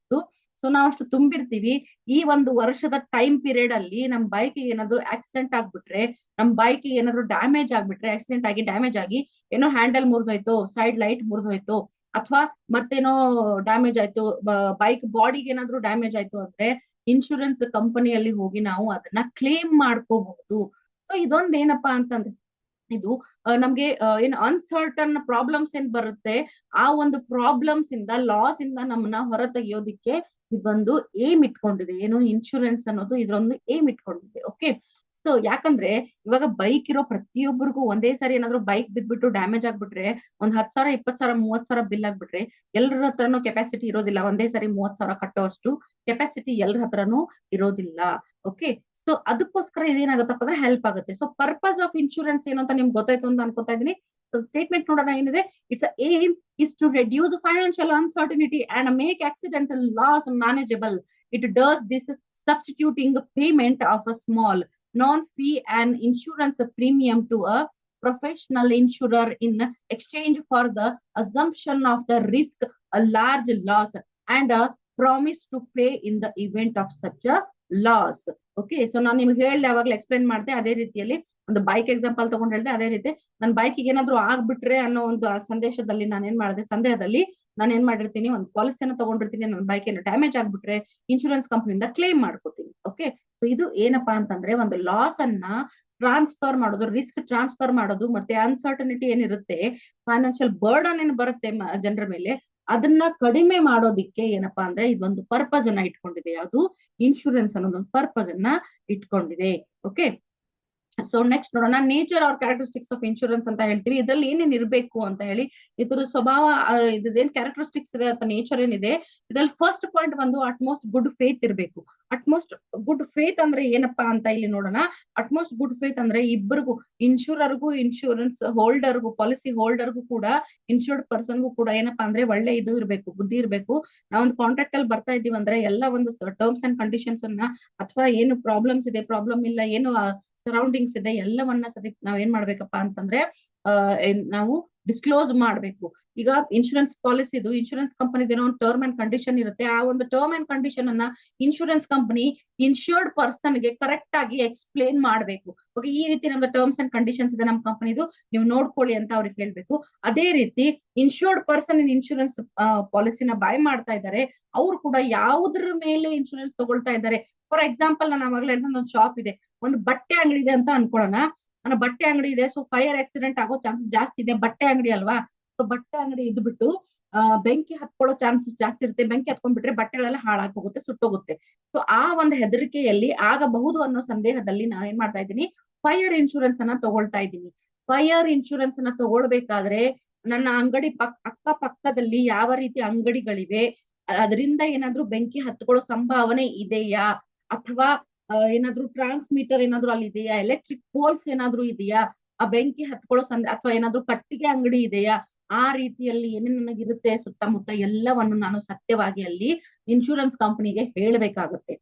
ಸೊ ನಾವು ಅಷ್ಟು ತುಂಬಿರ್ತೀವಿ. ಈ ಒಂದು ವರ್ಷದ ಟೈಮ್ ಪೀರಿಯಡ್ ಅಲ್ಲಿ ನಮ್ ಬೈಕ್ ಏನಾದ್ರು ಆಕ್ಸಿಡೆಂಟ್ ಆಗ್ಬಿಟ್ರೆ, ನಮ್ ಬೈಕ್ ಏನಾದ್ರು ಡ್ಯಾಮೇಜ್ ಆಗ್ಬಿಟ್ರೆ, ಆಕ್ಸಿಡೆಂಟ್ ಆಗಿ ಡ್ಯಾಮೇಜ್ ಆಗಿ ಏನೋ ಹ್ಯಾಂಡಲ್ ಮುರಿದೋಯ್ತು, ಸೈಡ್ ಲೈಟ್ ಮುರಿದೋಯ್ತು, ಅಥವಾ ಮತ್ತೇನೋ ಡ್ಯಾಮೇಜ್ ಆಯ್ತು, ಬೈಕ್ ಬಾಡಿಗೆ ಏನಾದ್ರು ಡ್ಯಾಮೇಜ್ ಆಯ್ತು ಅಂದ್ರೆ ಇನ್ಶೂರೆನ್ಸ್ ಕಂಪನಿಯಲ್ಲಿ ಹೋಗಿ ನಾವು ಅದನ್ನ ಕ್ಲೇಮ್ ಮಾಡ್ಕೋಬಹುದು. ಸೊ ಇದೊಂದ್ ಏನಪ್ಪಾ ಅಂತಂದ್ರೆ ಇದು ನಮ್ಗೆ ಏನ್ ಅನ್ಸರ್ಟನ್ ಪ್ರಾಬ್ಲಮ್ಸ್ ಏನ್ ಬರುತ್ತೆ, ಆ ಒಂದು ಪ್ರಾಬ್ಲಮ್ಸ್ ಇಂದ, ಲಾಸ್ ಇಂದ ನಮ್ಮನ್ನ ಹೊರ ತೆಗಿಯೋದಿಕ್ಕೆ ಇದೊಂದು ಏಮ್ ಇಟ್ಕೊಂಡಿದೆ. ಏನು? ಇನ್ಶೂರೆನ್ಸ್ ಅನ್ನೋದು ಇದ್ರೊಂದು ಏಮ್ ಇಟ್ಕೊಂಡಿದೆ. ಓಕೆ, ಸೊ ಯಾಕಂದ್ರೆ ಇವಾಗ ಬೈಕ್ ಇರೋ ಪ್ರತಿಯೊಬ್ಬರಿಗೂ ಒಂದೇ ಸಾರಿ ಏನಾದ್ರು ಬೈಕ್ ಬಿದ್ಬಿಟ್ಟು ಡ್ಯಾಮೇಜ್ ಆಗ್ಬಿಟ್ರೆ ಒಂದ್ 10,000, 20,000, 30,000 ಬಿಲ್ ಆಗ್ಬಿಟ್ರೆ ಎಲ್ಲರ ಹತ್ರನೂ ಕೆಪಾಸಿಟಿ ಇರೋದಿಲ್ಲ. ಒಂದೇ ಸಾರಿ 30,000 ಕಟ್ಟೋಷ್ಟು ಕೆಪಾಸಿಟಿ ಎಲ್ಲರ ಹತ್ರನೂ ಇರೋದಿಲ್ಲ. ಓಕೆ, ಸೊ ಅದಕ್ಕೋಸ್ಕರ ಇದೇನಾಗುತ್ತಪ್ಪ ಅಂದ್ರೆ ಹೆಲ್ಪ್ ಆಗುತ್ತೆ. ಸೊ ಪರ್ಪಸ್ ಆಫ್ ಇನ್ಶೂರೆನ್ಸ್ ಏನು ಅಂತ ನಿಮ್ಗೆ ಗೊತ್ತಾಯ್ತು ಅಂತ ಅನ್ಕೋತಾ ಇದೀನಿ. ಸ್ಟೇಟ್ಮೆಂಟ್ ನೋಡೋಣ ಏನಿದೆ. Its aim is to reduce financial uncertainty and make accidental loss manageable. It does this substituting payment of a small non-fee and insurance premium to a professional insurer in exchange for the assumption of the risk, a large loss, and a promise to pay in the event of such a loss. Okay, so ನಾನು ನಿಮ್ಗೆ ಹೇಳ್ದೆ ಅವಾಗಲೇ explain ಮಾಡಿದೆ, ಅದೇ ರೀತಿಯಲ್ಲಿ ಒಂದು bike example ತಗೊಂಡು ಹೇಳ್ದೆ, ಅದೇ ರೀತಿ ನನ್ನ ಬೈಕಿಗೆ ಏನಾದ್ರು ಆಗ್ಬಿಟ್ರೆ ಅನ್ನೋ ಒಂದು ಸಂದೇಶದಲ್ಲಿ ನಾನು ಏನ್ ಮಾಡಿದೆ, ಸಂದೇಹದಲ್ಲಿ ನಾನು ಏನ್ ಮಾಡಿರ್ತೀನಿ, ಒಂದು ಪಾಲಿಸಿಯನ್ನು ತಗೊಂಡಿರ್ತೀನಿ, ನನ್ನ ಬೈಕ್ ಏನು ಡ್ಯಾಮೇಜ್ ಆಗ್ಬಿಟ್ರೆ ಇನ್ಶೂರೆನ್ಸ್ ಕಂಪನಿಯಿಂದ ಕ್ಲೇಮ್ ಮಾಡ್ಕೋತೀನಿ. ಓಕೆ, ಸೊ ಇದು ಏನಪ್ಪಾ ಅಂತಂದ್ರೆ ಒಂದು ಲಾಸ್ ಅನ್ನ ಟ್ರಾನ್ಸ್ಫರ್ ಮಾಡೋದು, ರಿಸ್ಕ್ ಟ್ರಾನ್ಸ್ಫರ್ ಮಾಡೋದು, ಮತ್ತೆ ಅನ್ಸರ್ಟನಿಟಿ ಏನಿರುತ್ತೆ, ಫೈನಾನ್ಷಿಯಲ್ ಬರ್ಡನ್ ಏನ್ ಬರುತ್ತೆ ಜನರ ಮೇಲೆ, ಅದನ್ನ ಕಡಿಮೆ ಮಾಡೋದಿಕ್ಕೆ ಏನಪ್ಪಾ ಅಂದ್ರೆ ಇದೊಂದು ಪರ್ಪಸ್ ಅನ್ನ ಇಟ್ಕೊಂಡಿದೆ. ಯಾವುದು? ಇನ್ಶೂರೆನ್ಸ್ ಅನ್ನೋದೊಂದು ಪರ್ಪಸ್ ಅನ್ನ ಇಟ್ಕೊಂಡಿದೆ. ಓಕೆ, ಸೊ ನೆಕ್ಸ್ಟ್ ನೋಡೋಣ, nature or characteristics of insurance ಅಂತ ಹೇಳ್ತೀವಿ. ಇದ್ರಲ್ಲಿ ಏನೇನ್ ಇರ್ಬೇಕು ಅಂತ ಹೇಳಿ, ಇದ್ರ ಸ್ವಭಾವ, ಇದೇನ್ ಕ್ಯಾರೆಕ್ಟರಿಸ್ಟಿಕ್ಸ್ ಇದೆ ಅಥವಾ ನೇಚರ್ ಏನಿದೆ, ಇದ್ರಲ್ಲಿ ಫಸ್ಟ್ ಪಾಯಿಂಟ್ ಬಂದು ಅಟ್ಮೋಸ್ಟ್ ಗುಡ್ ಫೇತ್ ಇರಬೇಕು. ಅಟ್ಮೋಸ್ಟ್ ಗುಡ್ ಫೇತ್ ಅಂದ್ರೆ ಏನಪ್ಪಾ ಅಂತ ಇಲ್ಲಿ ನೋಡೋಣ. ಅಟ್ಮೋಸ್ಟ್ ಗುಡ್ ಫೇತ್ ಅಂದ್ರೆ ಇಬ್ಬರಿಗೂ, ಇನ್ಶೂರರ್ಗೂ, ಇನ್ಶೂರೆನ್ಸ್ ಹೋಲ್ಡರ್ಗೂ, ಪಾಲಿಸಿ ಹೋಲ್ಡರ್ಗೂ ಕೂಡ, ಇನ್ಶೂರ್ಡ್ ಪರ್ಸನ್ಗೂ ಕೂಡ ಏನಪ್ಪಾ ಅಂದ್ರೆ ಒಳ್ಳೆ ಇದು ಇರಬೇಕು, ಬುದ್ಧಿ ಇರಬೇಕು. ನಾವೊಂದು ಕಾಂಟ್ರಾಕ್ಟ್ ಅಲ್ಲಿ ಬರ್ತಾ ಇದೀವಿ ಅಂದ್ರೆ ಎಲ್ಲ ಒಂದು ಟರ್ಮ್ಸ್ ಅಂಡ್ ಕಂಡೀಷನ್ಸ್ ಅನ್ನ, ಅಥವಾ ಏನು ಪ್ರಾಬ್ಲಮ್ಸ್ ಇದೆ, ಪ್ರಾಬ್ಲಮ್ ಇಲ್ಲ, ಏನು ಸರೌಂಡಿಂಗ್ಸ್ ಇದೆ, ಎಲ್ಲವನ್ನ ನಾವ್ ಏನ್ ಮಾಡ್ಬೇಕಪ್ಪ ಅಂತಂದ್ರೆ ನಾವು ಡಿಸ್ಕ್ಲೋಸ್ ಮಾಡ್ಬೇಕು. ಈಗ ಇನ್ಶೂರೆನ್ಸ್ ಪಾಲಿಸಿದು, ಇನ್ಶೂರೆನ್ಸ್ ಕಂಪನಿದ ಏನೋ ಒಂದು ಟರ್ಮ್ ಅಂಡ್ ಕಂಡೀಷನ್ ಇರುತ್ತೆ. ಆ ಒಂದು ಟರ್ಮ್ ಅಂಡ್ ಕಂಡೀಷನ್ ಅನ್ನ ಇನ್ಶೂರೆನ್ಸ್ ಕಂಪನಿ ಇನ್ಶೂರ್ಡ್ ಪರ್ಸನ್ ಗೆ ಕರೆಕ್ಟ್ ಆಗಿ ಎಕ್ಸ್ಪ್ಲೇನ್ ಮಾಡ್ಬೇಕು. ಓಕೆ, ಈ ರೀತಿ ನಮ್ದು ಟರ್ಮ್ಸ್ ಅಂಡ್ ಕಂಡೀಷನ್ಸ್ ಇದೆ ನಮ್ಮ ಕಂಪನಿದು, ನೀವು ನೋಡ್ಕೊಳ್ಳಿ ಅಂತ ಅವ್ರಿಗೆ ಹೇಳ್ಬೇಕು. ಅದೇ ರೀತಿ ಇನ್ಶೂರ್ಡ್ ಪರ್ಸನ್ ಇನ್ಶೂರೆನ್ಸ್ ಪಾಲಿಸಿನ ಬೈ ಮಾಡ್ತಾ ಇದ್ದಾರೆ, ಅವ್ರು ಕೂಡ ಯಾವುದ್ರ ಮೇಲೆ ಇನ್ಶೂರೆನ್ಸ್ ತಗೊಳ್ತಾ ಇದ್ದಾರೆ. ಫಾರ್ ಎಕ್ಸಾಂಪಲ್, ನಾನು ಅವಾಗಲೇ ಹೇಳಿದ ಒಂದು ಶಾಪ್ ಇದೆ, ಒಂದು ಬಟ್ಟೆ ಅಂಗಡಿ ಇದೆ ಅಂತ ಅನ್ಕೊಳ್ಳೋಣ. ನನ್ನ ಬಟ್ಟೆ ಅಂಗಡಿ ಇದೆ, ಸೊ ಫೈರ್ ಆಕ್ಸಿಡೆಂಟ್ ಆಗೋ ಚಾನ್ಸಸ್ ಜಾಸ್ತಿ ಇದೆ, ಬಟ್ಟೆ ಅಂಗಡಿ ಅಲ್ವಾ. ಸೊ ಬಟ್ಟೆ ಅಂಗಡಿ ಇದ್ಬಿಟ್ಟು ಬೆಂಕಿ ಹತ್ಕೊಳ್ಳೋ ಚಾನ್ಸಸ್ ಜಾಸ್ತಿ ಇರುತ್ತೆ. ಬೆಂಕಿ ಹತ್ಕೊಂಡ್ಬಿಟ್ರೆ ಬಟ್ಟೆಗಳೆಲ್ಲ ಹಾಳಾಗಿ ಹೋಗುತ್ತೆ, ಸುಟ್ಟೋಗುತ್ತೆ. ಸೊ ಆ ಒಂದು ಹೆದರಿಕೆಯಲ್ಲಿ ಆಗಬಹುದು ಅನ್ನೋ ಸಂದೇಹದಲ್ಲಿ ನಾನು ಏನ್ ಮಾಡ್ತಾ ಇದ್ದೀನಿ, ಫೈರ್ ಇನ್ಶೂರೆನ್ಸ್ ಅನ್ನ ತಗೊಳ್ತಾ ಇದ್ದೀನಿ. ಫೈರ್ ಇನ್ಶೂರೆನ್ಸ್ ಅನ್ನ ತಗೊಳ್ಬೇಕಾದ್ರೆ ನನ್ನ ಅಂಗಡಿ ಅಕ್ಕ ಪಕ್ಕದಲ್ಲಿ ಯಾವ ರೀತಿ ಅಂಗಡಿಗಳಿವೆ, ಅದರಿಂದ ಏನಾದ್ರೂ ಬೆಂಕಿ ಹತ್ಕೊಳ್ಳೋ ಸಂಭಾವನೆ ಇದೆಯಾ, ಅಥವಾ ಏನಾದ್ರೂ ಟ್ರಾನ್ಸ್ಮಿಟರ್ ಏನಾದ್ರು ಅಲ್ಲಿ ಇದೆಯಾ, ಎಲೆಕ್ಟ್ರಿಕ್ ಪೋಲ್ಸ್ ಏನಾದ್ರು ಇದೆಯಾ, ಆ ಬೆಂಕಿ ಹತ್ಕೊಳ್ಳೋ ಅಥವಾ ಏನಾದ್ರು ಕಟ್ಟಿಗೆ ಅಂಗಡಿ ಇದೆಯಾ, ಆ ರೀತಿಯಲ್ಲಿ ಏನೇನ್ ನನಗಿರುತ್ತೆ ಸುತ್ತಮುತ್ತ ಎಲ್ಲವನ್ನು ನಾನು ಸತ್ಯವಾಗಿ ಅಲ್ಲಿ ಇನ್ಶೂರೆನ್ಸ್ ಕಂಪನಿಗೆ ಹೇಳ್ಬೇಕಾಗುತ್ತೆ.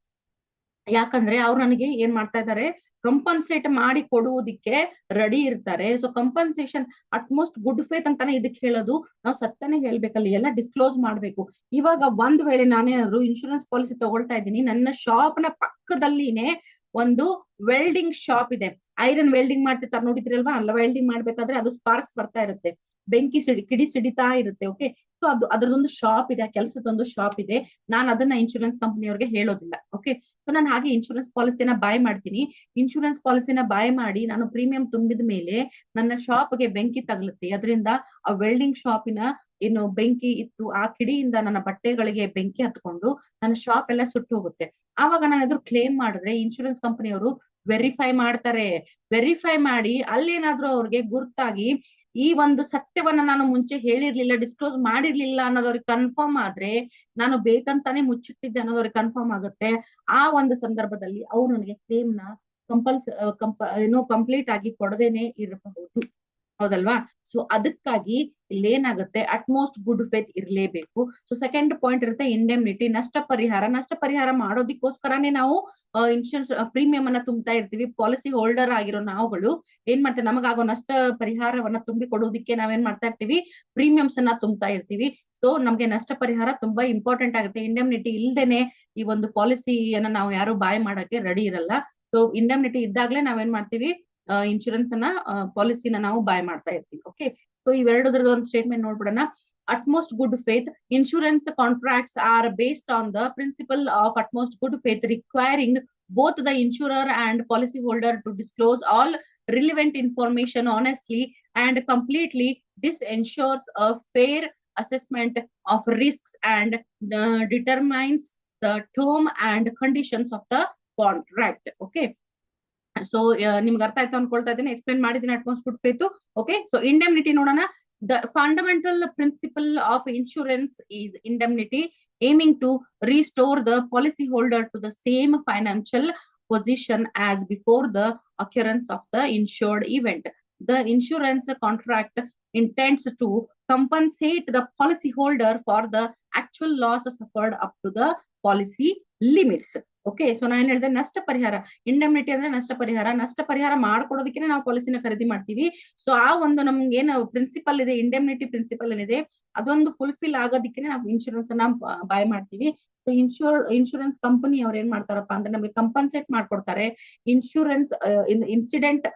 ಯಾಕಂದ್ರೆ ಅವ್ರು ನನಗೆ ಏನ್ ಮಾಡ್ತಾ ಇದ್ದಾರೆ, ಕಂಪನ್ಸೇಟ್ ಮಾಡಿ ಕೊಡುವುದಕ್ಕೆ ರೆಡಿ ಇರ್ತಾರೆ. So compensation utmost good faith ಅಂತಾನೆ ಇದಕ್ಕೆ ಹೇಳೋದು. ನಾವು ಸತ್ಯನೇ ಹೇಳ್ಬೇಕಲ್ಲಿ, ಎಲ್ಲ ಡಿಸ್ಕ್ಲೋಸ್ ಮಾಡ್ಬೇಕು. ಇವಾಗ ಒಂದ್ ವೇಳೆ ನಾನೇನಾದ್ರು ಇನ್ಶೂರೆನ್ಸ್ ಪಾಲಿಸಿ ತಗೊಳ್ತಾ ಇದ್ದೀನಿ, ನನ್ನ ಶಾಪ್ ನ ಪಕ್ಕದಲ್ಲಿನೇ ಒಂದು ವೆಲ್ಡಿಂಗ್ ಶಾಪ್ ಇದೆ, ಐರನ್ ವೆಲ್ಡಿಂಗ್ ಮಾಡ್ತಿರ್ತಾರೆ ನೋಡಿದ್ರಲ್ವಾ, ಅಲ್ಲ ವೆಲ್ಡಿಂಗ್ ಮಾಡ್ಬೇಕಾದ್ರೆ ಅದು ಸ್ಪಾರ್ಕ್ಸ್ ಬರ್ತಾ ಇರುತ್ತೆ, ಬೆಂಕಿ ಕಿಡಿ ಸಿಡಿತಾ ಇರುತ್ತೆ. ಓಕೆ, ಸೊ ಅದರದೊಂದು ಶಾಪ್ ಇದೆ, ಆ ಕೆಲಸದೊಂದು ಶಾಪ್ ಇದೆ. ನಾನು ಅದನ್ನ ಇನ್ಶೂರೆನ್ಸ್ ಕಂಪನಿಯವ್ರಿಗೆ ಹೇಳೋದಿಲ್ಲ. ಓಕೆ, ಸೊ ನಾನು ಹಾಗೆ ಇನ್ಶೂರೆನ್ಸ್ ಪಾಲಿಸಿನ ಬೈ ಮಾಡ್ತೀನಿ. ಇನ್ಶೂರೆನ್ಸ್ ಪಾಲಿಸಿನ ಬೈ ಮಾಡಿ ನಾನು ಪ್ರೀಮಿಯಂ ತುಂಬಿದ ಮೇಲೆ ನನ್ನ ಶಾಪ್ಗೆ ಬೆಂಕಿ ತಗಲುತ್ತೆ. ಅದರಿಂದ ಆ ವೆಲ್ಡಿಂಗ್ ಶಾಪಿನ ಏನು ಬೆಂಕಿ ಇತ್ತು, ಆ ಕಿಡಿಯಿಂದ ನನ್ನ ಬಟ್ಟೆಗಳಿಗೆ ಬೆಂಕಿ ಹತ್ಕೊಂಡು ನನ್ನ ಶಾಪ್ ಎಲ್ಲ ಸುಟ್ಟು ಹೋಗುತ್ತೆ. ಆವಾಗ ನಾನು ಅದ್ರ ಕ್ಲೇಮ್ ಮಾಡಿದ್ರೆ ಇನ್ಶೂರೆನ್ಸ್ ಕಂಪನಿಯವರು ವೆರಿಫೈ ಮಾಡ್ತಾರೆ. ವೆರಿಫೈ ಮಾಡಿ ಅಲ್ಲೇನಾದ್ರೂ ಅವ್ರಿಗೆ ಗುರ್ತಾಗಿ ಈ ಒಂದು ಸತ್ಯವನ್ನ ನಾನು ಮುಂಚೆ ಹೇಳಿರ್ಲಿಲ್ಲ, ಡಿಸ್ಕ್ಲೋಸ್ ಮಾಡಿರ್ಲಿಲ್ಲ ಅನ್ನೋದವ್ರಿಗೆ ಕನ್ಫರ್ಮ್ ಆದ್ರೆ, ನಾನು ಬೇಕಂತಾನೆ ಮುಚ್ಚಿಟ್ಟಿದ್ದೆ ಅನ್ನೋದವ್ರಿಗೆ ಕನ್ಫರ್ಮ್ ಆಗುತ್ತೆ. ಆ ಒಂದು ಸಂದರ್ಭದಲ್ಲಿ ಅವ್ರು ನನಗೆ ಕ್ಲೇಮ್ ನ ಕಂಪ್ಲೀಟ್ ಆಗಿ ಕೊಡದೇನೆ ಇರಬಹುದು, ಹೌದಲ್ವಾ. ಸೊ ಅದಕ್ಕಾಗಿ ಇಲ್ಲೇನಾಗುತ್ತೆ, ಅಟ್ಮೋಸ್ಟ್ ಗುಡ್ ಫೇತ್ ಇರ್ಲೇಬೇಕು. ಸೊ ಸೆಕೆಂಡ್ ಪಾಯಿಂಟ್ ಇರುತ್ತೆ ಇಂಡೆಮ್ನಿಟಿ, ನಷ್ಟ ಪರಿಹಾರ. ನಷ್ಟ ಪರಿಹಾರ ಮಾಡೋದಕ್ಕೋಸ್ಕರನೇ ನಾವು ಇನ್ಶೂರೆನ್ಸ್ ಪ್ರೀಮಿಯಂ ಅನ್ನ ತುಂಬ್ತಾ ಇರ್ತೀವಿ. ಪಾಲಿಸಿ ಹೋಲ್ಡರ್ ಆಗಿರೋ ನಾವುಗಳು ಏನ್ ಮಾಡ್ತೇವೆ, ನಮಗಾಗೋ ನಷ್ಟ ಪರಿಹಾರವನ್ನ ತುಂಬಿ ಕೊಡೋದಿಕ್ಕೆ ನಾವೇನ್ ಮಾಡ್ತಾ ಇರ್ತೀವಿ, ಪ್ರೀಮಿಯಮ್ಸ್ ಅನ್ನ ತುಂಬ್ತಾ ಇರ್ತೀವಿ. ಸೊ ನಮ್ಗೆ ನಷ್ಟ ಪರಿಹಾರ ತುಂಬಾ ಇಂಪಾರ್ಟೆಂಟ್ ಆಗುತ್ತೆ. ಇಂಡೆಮ್ನಿಟಿ ಇಲ್ದೇನೆ ಈ ಒಂದು ಪಾಲಿಸಿಯನ್ನ ನಾವು ಯಾರು ಬಾಯ್ ಮಾಡಕ್ಕೆ ರೆಡಿ ಇರಲ್ಲ. ಸೊ ಇಂಡೆಮ್ನಿಟಿ ಇದ್ದಾಗ್ಲೇ ನಾವೇನ್ ಮಾಡ್ತೀವಿ, ಇನ್ಶೂರೆನ್ಸ್ ಅನ್ನ ಪಾಲಿಸಿನ ನಾವು ಬಾಯ್ ಮಾಡ್ತಾ ಇರ್ತೀವಿ. ಓಕೆ, ಸೊ ಇವೆರಡರದ್ದು ಒಂದು statement ನೋಡ್ಬಿಡೋಣ. utmost good faith. Insurance contracts are based on the principle of utmost good faith, requiring both the insurer and policyholder to disclose all relevant information honestly and completely. This ensures a fair assessment of risks and determines the term and conditions of the contract. Okay, so ನಿಮ್ಗೆ ಅರ್ಥ ಆಯ್ತು ಅನ್ಕೊಳ್ತಾ ಇದ್ದೀನಿ, explain ಮಾಡಿದ್ದೀನಿ utmost good faith. Okay, so indemnity ನೋಡೋಣ. The fundamental principle of insurance is indemnity, aiming to restore the policyholder to the same financial position as before the occurrence of the insured event. The insurance contract intends to compensate the policyholder for the actual loss suffered up to the policy limits. Okay. So ನಾನು ಏನ್ ಹೇಳಿದೆ, ನಷ್ಟ ಪರಿಹಾರ, indemnity ಅಂದ್ರೆ ನಷ್ಟ ಪರಿಹಾರ ಮಾಡ್ಕೊಡೋದಕ್ಕೆ ನಾವು ಪಾಲಿಸಿನ ಖರೀದಿ ಮಾಡ್ತೀವಿ. ಸೊ ಆ ಒಂದು ನಮ್ಗೆ ಏನು ಪ್ರಿನ್ಸಿಪಲ್ ಇದೆ, ಇಂಡೆಮ್ನಿಟಿ ಪ್ರಿನ್ಸಿಪಲ್ ಏನಿದೆ, ಅದೊಂದು ಫುಲ್ಫಿಲ್ ಆಗೋದಕ್ಕೆ ನಾವು ಇನ್ಶೂರೆನ್ಸ್ ಅನ್ನ ಬೈ ಮಾಡ್ತೀವಿ. ಸೊ ಇನ್ಶೂರೆನ್ಸ್ ಕಂಪನಿ ಅವ್ರು ಏನ್ ಮಾಡ್ತಾರಪ್ಪ ಅಂದ್ರೆ ನಮಗೆ ಕಂಪನ್ಸೇಟ್ ಮಾಡ್ಕೊಡ್ತಾರೆ. ಇನ್ಶೂರೆನ್ಸ್ ಇನ್ಸಿಡೆಂಟ್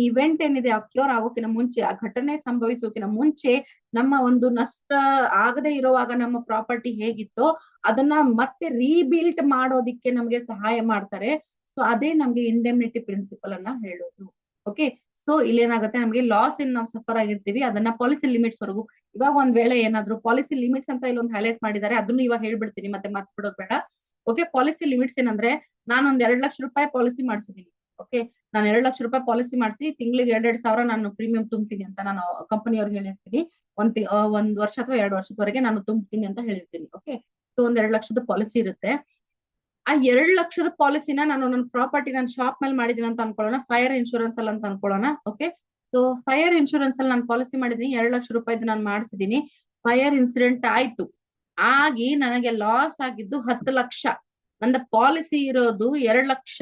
ಇವೆಂಟ್ ಏನಿದೆ ಅಕ್ಯೂರ್ ಆಗೋಕಿನ ಮುಂಚೆ, ಆ ಘಟನೆ ಸಂಭವಿಸೋಕಿನ ಮುಂಚೆ ನಮ್ಮ ಒಂದು ನಷ್ಟ ಆಗದೆ ಇರುವಾಗ ನಮ್ಮ ಪ್ರಾಪರ್ಟಿ ಹೇಗಿತ್ತೋ ಅದನ್ನ ಮತ್ತೆ ರೀಬಿಲ್ಟ್ ಮಾಡೋದಿಕ್ಕೆ ನಮಗೆ ಸಹಾಯ ಮಾಡ್ತಾರೆ. ಸೊ ಅದೇ ನಮ್ಗೆ ಇಂಡೆಮ್ನಿಟಿ ಪ್ರಿನ್ಸಿಪಲ್ ಅನ್ನ ಹೇಳೋದು. ಓಕೆ. ಸೊ ಇಲ್ಲೇನಾಗುತ್ತೆ, ನಮಗೆ ಲಾಸ್ ಏನ್ ನಾವು ಸಫರ್ ಆಗಿರ್ತೀವಿ ಅದನ್ನ ಪಾಲಿಸಿ ಲಿಮಿಟ್ಸ್ ವರೆಗೂ, ಇವಾಗ ಒಂದ್ ವೇಳೆ ಏನಾದ್ರು ಪಾಲಿಸಿ ಲಿಮಿಟ್ಸ್ ಅಂತ ಇಲ್ಲೊಂದು ಹೈಲೈಟ್ ಮಾಡಿದ್ದಾರೆ, ಅದನ್ನು ಇವಾಗ ಹೇಳ್ಬಿಡ್ತೀನಿ, ಮತ್ತೆ ಮರ್ತ್ ಬಿಡೋದ್ ಬೇಡ. ಓಕೆ. ಪಾಲಿಸಿ ಲಿಮಿಟ್ಸ್ ಏನಂದ್ರೆ, ನಾನೊಂದ್ 2 ಲಕ್ಷ ರೂಪಾಯಿ ಪಾಲಿಸಿ ಮಾಡಿಸಿದೀನಿ. ಓಕೆ. ನಾನು 2 ಲಕ್ಷ ರೂಪಾಯಿ ಪಾಲಿಸಿ ಮಾಡಿಸಿ ತಿಂಗಳಿಗೆ 2,000 ನಾನು ಪ್ರೀಮಿಯಂ ತುಂಬ್ತೀನಿ ಅಂತ ನಾನು ಕಂಪನಿಯವ್ರಿಗೆ ಹೇಳಿರ್ತೀನಿ. ಒಂದ್ ವರ್ಷ ಅಥವಾ 2 ವರ್ಷದವರೆಗೆ ನಾನು ತುಂಬ್ತೀನಿ ಅಂತ ಹೇಳಿರ್ತೀನಿ. ಓಕೆ. ಸೊ ಒಂದ್ 2 ಲಕ್ಷದ ಪಾಲಿಸಿ ಇರುತ್ತೆ. ಆ 2 ಲಕ್ಷದ ಪಾಲಿಸಿನ ನಾನು ನನ್ನ ಪ್ರಾಪರ್ಟಿ, ನನ್ನ ಶಾಪ್ ಮೇಲೆ ಮಾಡಿದೀನಿ ಅಂತ ಅನ್ಕೊಳ್ಳೋಣ, ಫೈರ್ ಇನ್ಶೂರೆನ್ಸ್ ಅಲ್ಲಿ ಅಂತ ಅನ್ಕೊಳ್ಳೋಣ. ಓಕೆ. ಸೊ ಫೈರ್ ಇನ್ಶೂರೆನ್ಸ್ ಅಲ್ಲಿ ನಾನು ಪಾಲಿಸಿ ಮಾಡಿದೀನಿ, 2 ಲಕ್ಷ ರೂಪಾಯಿದು ನಾನು ಮಾಡಿಸಿದೀನಿ. ಫೈರ್ ಇನ್ಸಿಡೆಂಟ್ ಆಯ್ತು, ಆಗಿ ನನಗೆ ಲಾಸ್ ಆಗಿದ್ದು 10 ಲಕ್ಷ. ನನ್ನ ಪಾಲಿಸಿ ಇರೋದು 2 ಲಕ್ಷ.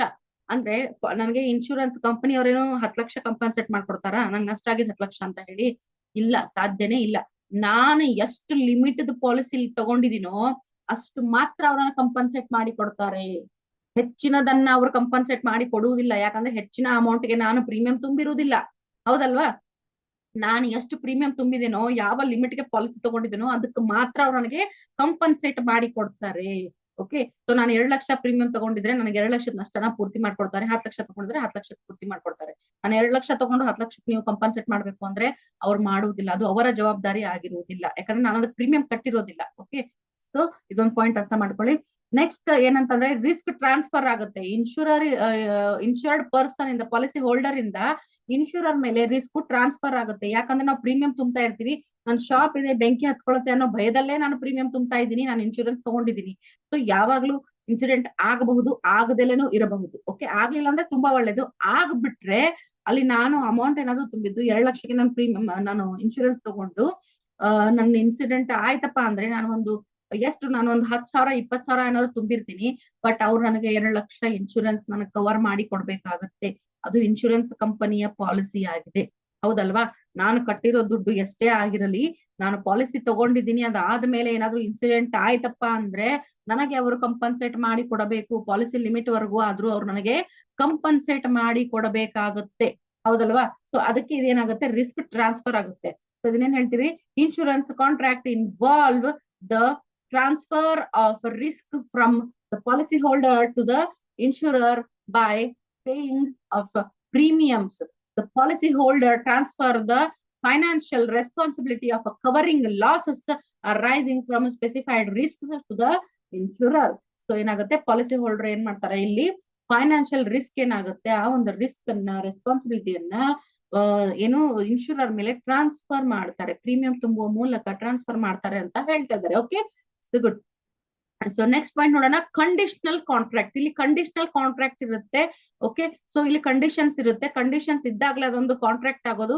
ಅಂದ್ರೆ ನನಗೆ ಇನ್ಶೂರೆನ್ಸ್ ಕಂಪನಿ ಅವರೇನು 10 ಲಕ್ಷ ಕಂಪನ್ಸೇಟ್ ಮಾಡ್ಕೊಡ್ತಾರ ನಂಗೆ ನಷ್ಟ ಆಗಿದ್ 10 ಲಕ್ಷ ಅಂತ ಹೇಳಿ? ಇಲ್ಲ, ಸಾಧ್ಯನೇ ಇಲ್ಲ. ನಾನು ಎಷ್ಟು ಲಿಮಿಟೆಡ್ ಪಾಲಿಸಿ ತಗೊಂಡಿದ್ದೀನೋ ಅಷ್ಟು ಮಾತ್ರ ಅವ್ರನ್ನ ಕಂಪನ್ಸೇಟ್ ಮಾಡಿ ಕೊಡ್ತಾರೆ. ಹೆಚ್ಚಿನದನ್ನ ಅವ್ರು ಕಂಪನ್ಸೇಟ್ ಮಾಡಿ ಕೊಡುವುದಿಲ್ಲ. ಯಾಕಂದ್ರೆ ಹೆಚ್ಚಿನ ಅಮೌಂಟ್ಗೆ ನಾನು ಪ್ರೀಮಿಯಂ ತುಂಬಿರುವುದಿಲ್ಲ, ಹೌದಲ್ವಾ? ನಾನು ಎಷ್ಟು ಪ್ರೀಮಿಯಂ ತುಂಬಿದೇನೋ, ಯಾವ ಲಿಮಿಟ್ಗೆ ಪಾಲಿಸಿ ತಗೊಂಡಿದ್ದೇನೋ ಅದಕ್ಕೆ ಮಾತ್ರ ಅವ್ರು ನನಗೆ ಕಂಪನ್ಸೇಟ್ ಮಾಡಿ ಕೊಡ್ತಾರೆ. ಓಕೆ. ಸೊ ನಾನು 2 ಲಕ್ಷ ಪ್ರೀಮಿಯಂ ತಗೊಂಡಿದ್ರೆ ನನಗೆ 2 ಲಕ್ಷದ ನಷ್ಟನ ಪೂರ್ತಿ ಮಾಡ್ಕೊಡ್ತಾರೆ. 10 ಲಕ್ಷ ತಗೊಂಡಿದ್ರೆ 10 ಲಕ್ಷ ಪೂರ್ತಿ ಮಾಡ್ಕೊಡ್ತಾರೆ. ನಾನು 2 ಲಕ್ಷ ತಗೊಂಡು 10 ಲಕ್ಷಕ್ಕೆ ನೀವು ಕಂಪನ್ಸೇಟ್ ಮಾಡ್ಬೇಕು ಅಂದ್ರೆ ಅವ್ರು ಮಾಡುವುದಿಲ್ಲ, ಅದು ಅವರ ಜವಾಬ್ದಾರಿ ಆಗಿರುವುದಿಲ್ಲ, ಯಾಕಂದ್ರೆ ನಾನು ಅದಕ್ಕೆ ಪ್ರೀಮಿಯಂ ಕಟ್ಟಿರೋದಿಲ್ಲ. ಓಕೆ. ಸೊ ಇದೊಂದು ಪಾಯಿಂಟ್ ಅರ್ಥ ಮಾಡ್ಕೊಳ್ಳಿ. ನೆಕ್ಸ್ಟ್ ಏನಂತಂದ್ರೆ, ರಿಸ್ಕ್ ಟ್ರಾನ್ಸ್ಫರ್ ಆಗುತ್ತೆ. ಇನ್ಶೂರ್ಡ್ ಪರ್ಸನ್ ಇಂದ, ಪಾಲಿಸಿ ಹೋಲ್ಡರ್ ಇಂದ ಇನ್ಶೂರರ್ ಮೇಲೆ ರಿಸ್ಕ್ ಟ್ರಾನ್ಸ್ಫರ್ ಆಗುತ್ತೆ. ಯಾಕಂದ್ರೆ ನಾವು ಪ್ರೀಮಿಯಂ ತುಂಬ್ತಾ ಇರ್ತೀವಿ, ನನ್ನ ಶಾಪ್ ಇದೆ ಬೆಂಕಿ ಹತ್ಕೊಳುತ್ತೆ ಅನ್ನೋ ಭಯದಲ್ಲೇ ನಾನು ಪ್ರೀಮಿಯಂ ತುಂಬ್ತಾ ಇದ್ದೀನಿ, ನಾನು ಇನ್ಶೂರೆನ್ಸ್ ತಗೊಂಡಿದ್ದೀನಿ. ಸೊ ಯಾವಾಗ್ಲೂ ಇನ್ಸಿಡೆಂಟ್ ಆಗಬಹುದು, ಆಗದೆಲೇನೂ ಇರಬಹುದು. ಓಕೆ. ಆಗ್ಲಿಲ್ಲ ಅಂದ್ರೆ ತುಂಬಾ ಒಳ್ಳೇದು. ಆಗ್ಬಿಟ್ರೆ ಅಲ್ಲಿ ನಾನು ಅಮೌಂಟ್ ಏನಾದ್ರು ತುಂಬಿದ್ದು 2 ಲಕ್ಷಕ್ಕೆ ನಾನು ಪ್ರೀಮಿಯಂ, ನಾನು ಇನ್ಶೂರೆನ್ಸ್ ತಗೊಂಡು ನನ್ನ ಇನ್ಸಿಡೆಂಟ್ ಆಯ್ತಪ್ಪ ಅಂದ್ರೆ ನಾನು ಒಂದು 10,000 20,000 ಏನಾದ್ರು ತುಂಬಿರ್ತೀನಿ. ಬಟ್ ಅವ್ರು ನನಗೆ 2 ಲಕ್ಷ ಇನ್ಶೂರೆನ್ಸ್ ನನಗೆ ಕವರ್ ಮಾಡಿ ಕೊಡ್ಬೇಕಾಗತ್ತೆ. ಅದು ಇನ್ಶೂರೆನ್ಸ್ ಕಂಪನಿಯ ಪಾಲಿಸಿ ಆಗಿದೆ, ಹೌದಲ್ವಾ? ನಾನು ಕಟ್ಟಿರೋ ದುಡ್ಡು ಎಷ್ಟೇ ಆಗಿರಲಿ, ನಾನು ಪಾಲಿಸಿ ತಗೊಂಡಿದ್ದೀನಿ, ಅದಾದ್ಮೇಲೆ ಏನಾದ್ರು ಇನ್ಸಿಡೆಂಟ್ ಆಯ್ತಪ್ಪ ಅಂದ್ರೆ ನನಗೆ ಅವರು ಕಂಪನ್ಸೇಟ್ ಮಾಡಿ ಕೊಡಬೇಕು. ಪಾಲಿಸಿ ಲಿಮಿಟ್ ವರೆಗೂ ಆದ್ರೂ ಅವ್ರು ನನಗೆ ಕಂಪನ್ಸೇಟ್ ಮಾಡಿ ಕೊಡಬೇಕಾಗುತ್ತೆ, ಹೌದಲ್ವಾ? ಸೊ ಅದಕ್ಕೆ ಇದೇನಾಗುತ್ತೆ, ರಿಸ್ಕ್ ಟ್ರಾನ್ಸ್ಫರ್ ಆಗುತ್ತೆ. ಸೊ ಇದನ್ನೇನ್ ಹೇಳ್ತೀವಿ, insurance contract involve the transfer of risk from the policy holder to the insurer by paying of premiums. The policy holder transfer the financial responsibility of covering losses arising from specified risks to the insurer. So ಏನಾಗುತ್ತೆ, policy holder ಏನ್ ಮಾಡ್ತಾರೆ, ಇಲ್ಲಿ financial risk ಏನಾಗುತ್ತೆ, ಆ ಒಂದು risk ಅನ್ನ, ರೆಸ್ಪಾನ್ಸಿಬಿಲಿಟಿಯನ್ನ ಏನು ಇನ್ಶೂರರ್ ಮೇಲೆ ಟ್ರಾನ್ಸ್ಫರ್ ಮಾಡ್ತಾರೆ, ಪ್ರೀಮಿಯಂ ತುಂಬುವ ಮೂಲಕ ಟ್ರಾನ್ಸ್ಫರ್ ಮಾಡ್ತಾರೆ ಅಂತ ಹೇಳ್ತಾ ಇದ್ದಾರೆ. Okay. Good. So next point ನೋಡೋಣ, ಕಂಡೀಷನಲ್ ಕಾಂಟ್ರಾಕ್ಟ್. ಇಲ್ಲಿ ಕಂಡೀಷನಲ್ ಕಾಂಟ್ರಾಕ್ಟ್ ಇರುತ್ತೆ. ಓಕೆ. ಸೊ ಇಲ್ಲಿ ಕಂಡೀಷನ್ಸ್ ಇರುತ್ತೆ. ಕಂಡೀಷನ್ಸ್ ಇದ್ದಾಗಲೇ ಅದೊಂದು ಕಾಂಟ್ರಾಕ್ಟ್ ಆಗೋದು.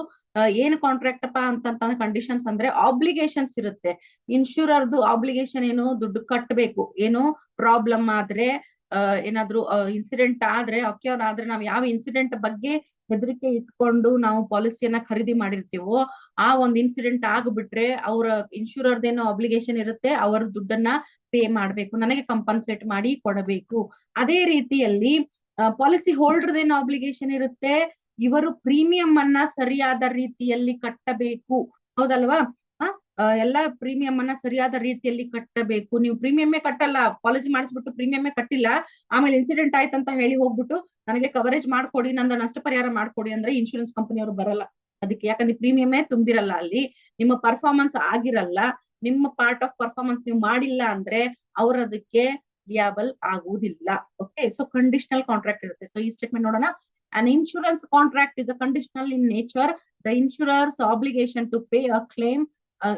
ಏನು ಕಾಂಟ್ರಾಕ್ಟ್ ಅಪ್ಪ ಅಂತಂದ್ರೆ, ಕಂಡೀಷನ್ಸ್ ಅಂದ್ರೆ ಆಬ್ಲಿಗೇಷನ್ಸ್ ಇರುತ್ತೆ. ಇನ್ಶೂರರ್ದು ಆಬ್ಲಿಗೇಷನ್ ಏನು, ದುಡ್ಡು ಕಟ್ಟಬೇಕು. ಏನು ಪ್ರಾಬ್ಲಮ್ ಆದ್ರೆ, ಏನಾದ್ರು ಇನ್ಸಿಡೆಂಟ್ ಆದ್ರೆ, ಅಕ್ಯೂರ್ ಆದ್ರೆ, ನಾವು ಯಾವ ಇನ್ಸಿಡೆಂಟ್ ಬಗ್ಗೆ ಹೆದರಿಕೆ ಇಟ್ಕೊಂಡು ನಾವು ಪಾಲಿಸಿಯನ್ನ ಖರೀದಿ ಮಾಡಿರ್ತೀವೋ, ಆ ಒಂದು ಇನ್ಸಿಡೆಂಟ್ ಆಗ್ಬಿಟ್ರೆ ಅವರ ಇನ್ಶೂರರ್ದೇನೋ ಆಬ್ಲಿಗೇಷನ್ ಇರುತ್ತೆ, ಅವರ ದುಡ್ಡನ್ನ ಪೇ ಮಾಡ್ಬೇಕು, ನನಗೆ ಕಂಪನ್ಸೇಟ್ ಮಾಡಿ ಕೊಡಬೇಕು. ಅದೇ ರೀತಿಯಲ್ಲಿ ಪಾಲಿಸಿ ಹೋಲ್ಡರ್ದೇನೋ ಆಬ್ಲಿಗೇಷನ್ ಇರುತ್ತೆ, ಇವರು ಪ್ರೀಮಿಯಂ ಅನ್ನ ಸರಿಯಾದ ರೀತಿಯಲ್ಲಿ ಕಟ್ಟಬೇಕು, ಹೌದಲ್ವಾ? ಎಲ್ಲಾ ಪ್ರೀಮಿಯಂ ಅನ್ನ ಸರಿಯಾದ ರೀತಿಯಲ್ಲಿ ಕಟ್ಟಬೇಕು. ನೀವು ಪ್ರೀಮಿಯಮ್ಮೇ ಕಟ್ಟಲ್ಲ, ಪಾಲಿಸಿ ಮಾಡಿಸ್ಬಿಟ್ಟು ಪ್ರೀಮಿಯಮ್ಮೇ ಕಟ್ಟಿಲ್ಲ, ಆಮೇಲೆ ಇನ್ಸಿಡೆಂಟ್ ಆಯ್ತಂತ ಹೇಳಿ ಹೋಗ್ಬಿಟ್ಟು ನನಗೆ ಕವರೇಜ್ ಮಾಡ್ಕೊಡಿ, ನಂದು ನಷ್ಟ ಪರಿಹಾರ ಮಾಡ್ಕೊಡಿ ಅಂದ್ರೆ ಇನ್ಶೂರೆನ್ಸ್ ಕಂಪನಿಯವರು ಬರಲ್ಲ ಅದಕ್ಕೆ. ಯಾಕಂದ್ರೆ ಪ್ರೀಮಿಯಮೇ ತುಂಬಿರಲ್ಲ, ಅಲ್ಲಿ ನಿಮ್ಮ ಪರ್ಫಾರ್ಮೆನ್ಸ್ ಆಗಿರಲ್ಲ, ನಿಮ್ಮ ಪಾರ್ಟ್ ಆಫ್ ಪರ್ಫಾರ್ಮೆನ್ಸ್ ನೀವು ಮಾಡಿಲ್ಲ ಅಂದ್ರೆ ಅವ್ರು ಅದಕ್ಕೆ ಲಿಯಬಲ್ ಆಗುವುದಿಲ್ಲ. ಓಕೆ. ಸೊ ಕಂಡೀಷನಲ್ ಕಾಂಟ್ರಾಕ್ಟ್ ಇರುತ್ತೆ. ಸೊ ಈ ಸ್ಟೇಟ್ಮೆಂಟ್ ನೋಡೋಣ. An insurance contract is a conditional in nature. The insurer's obligation to pay a claim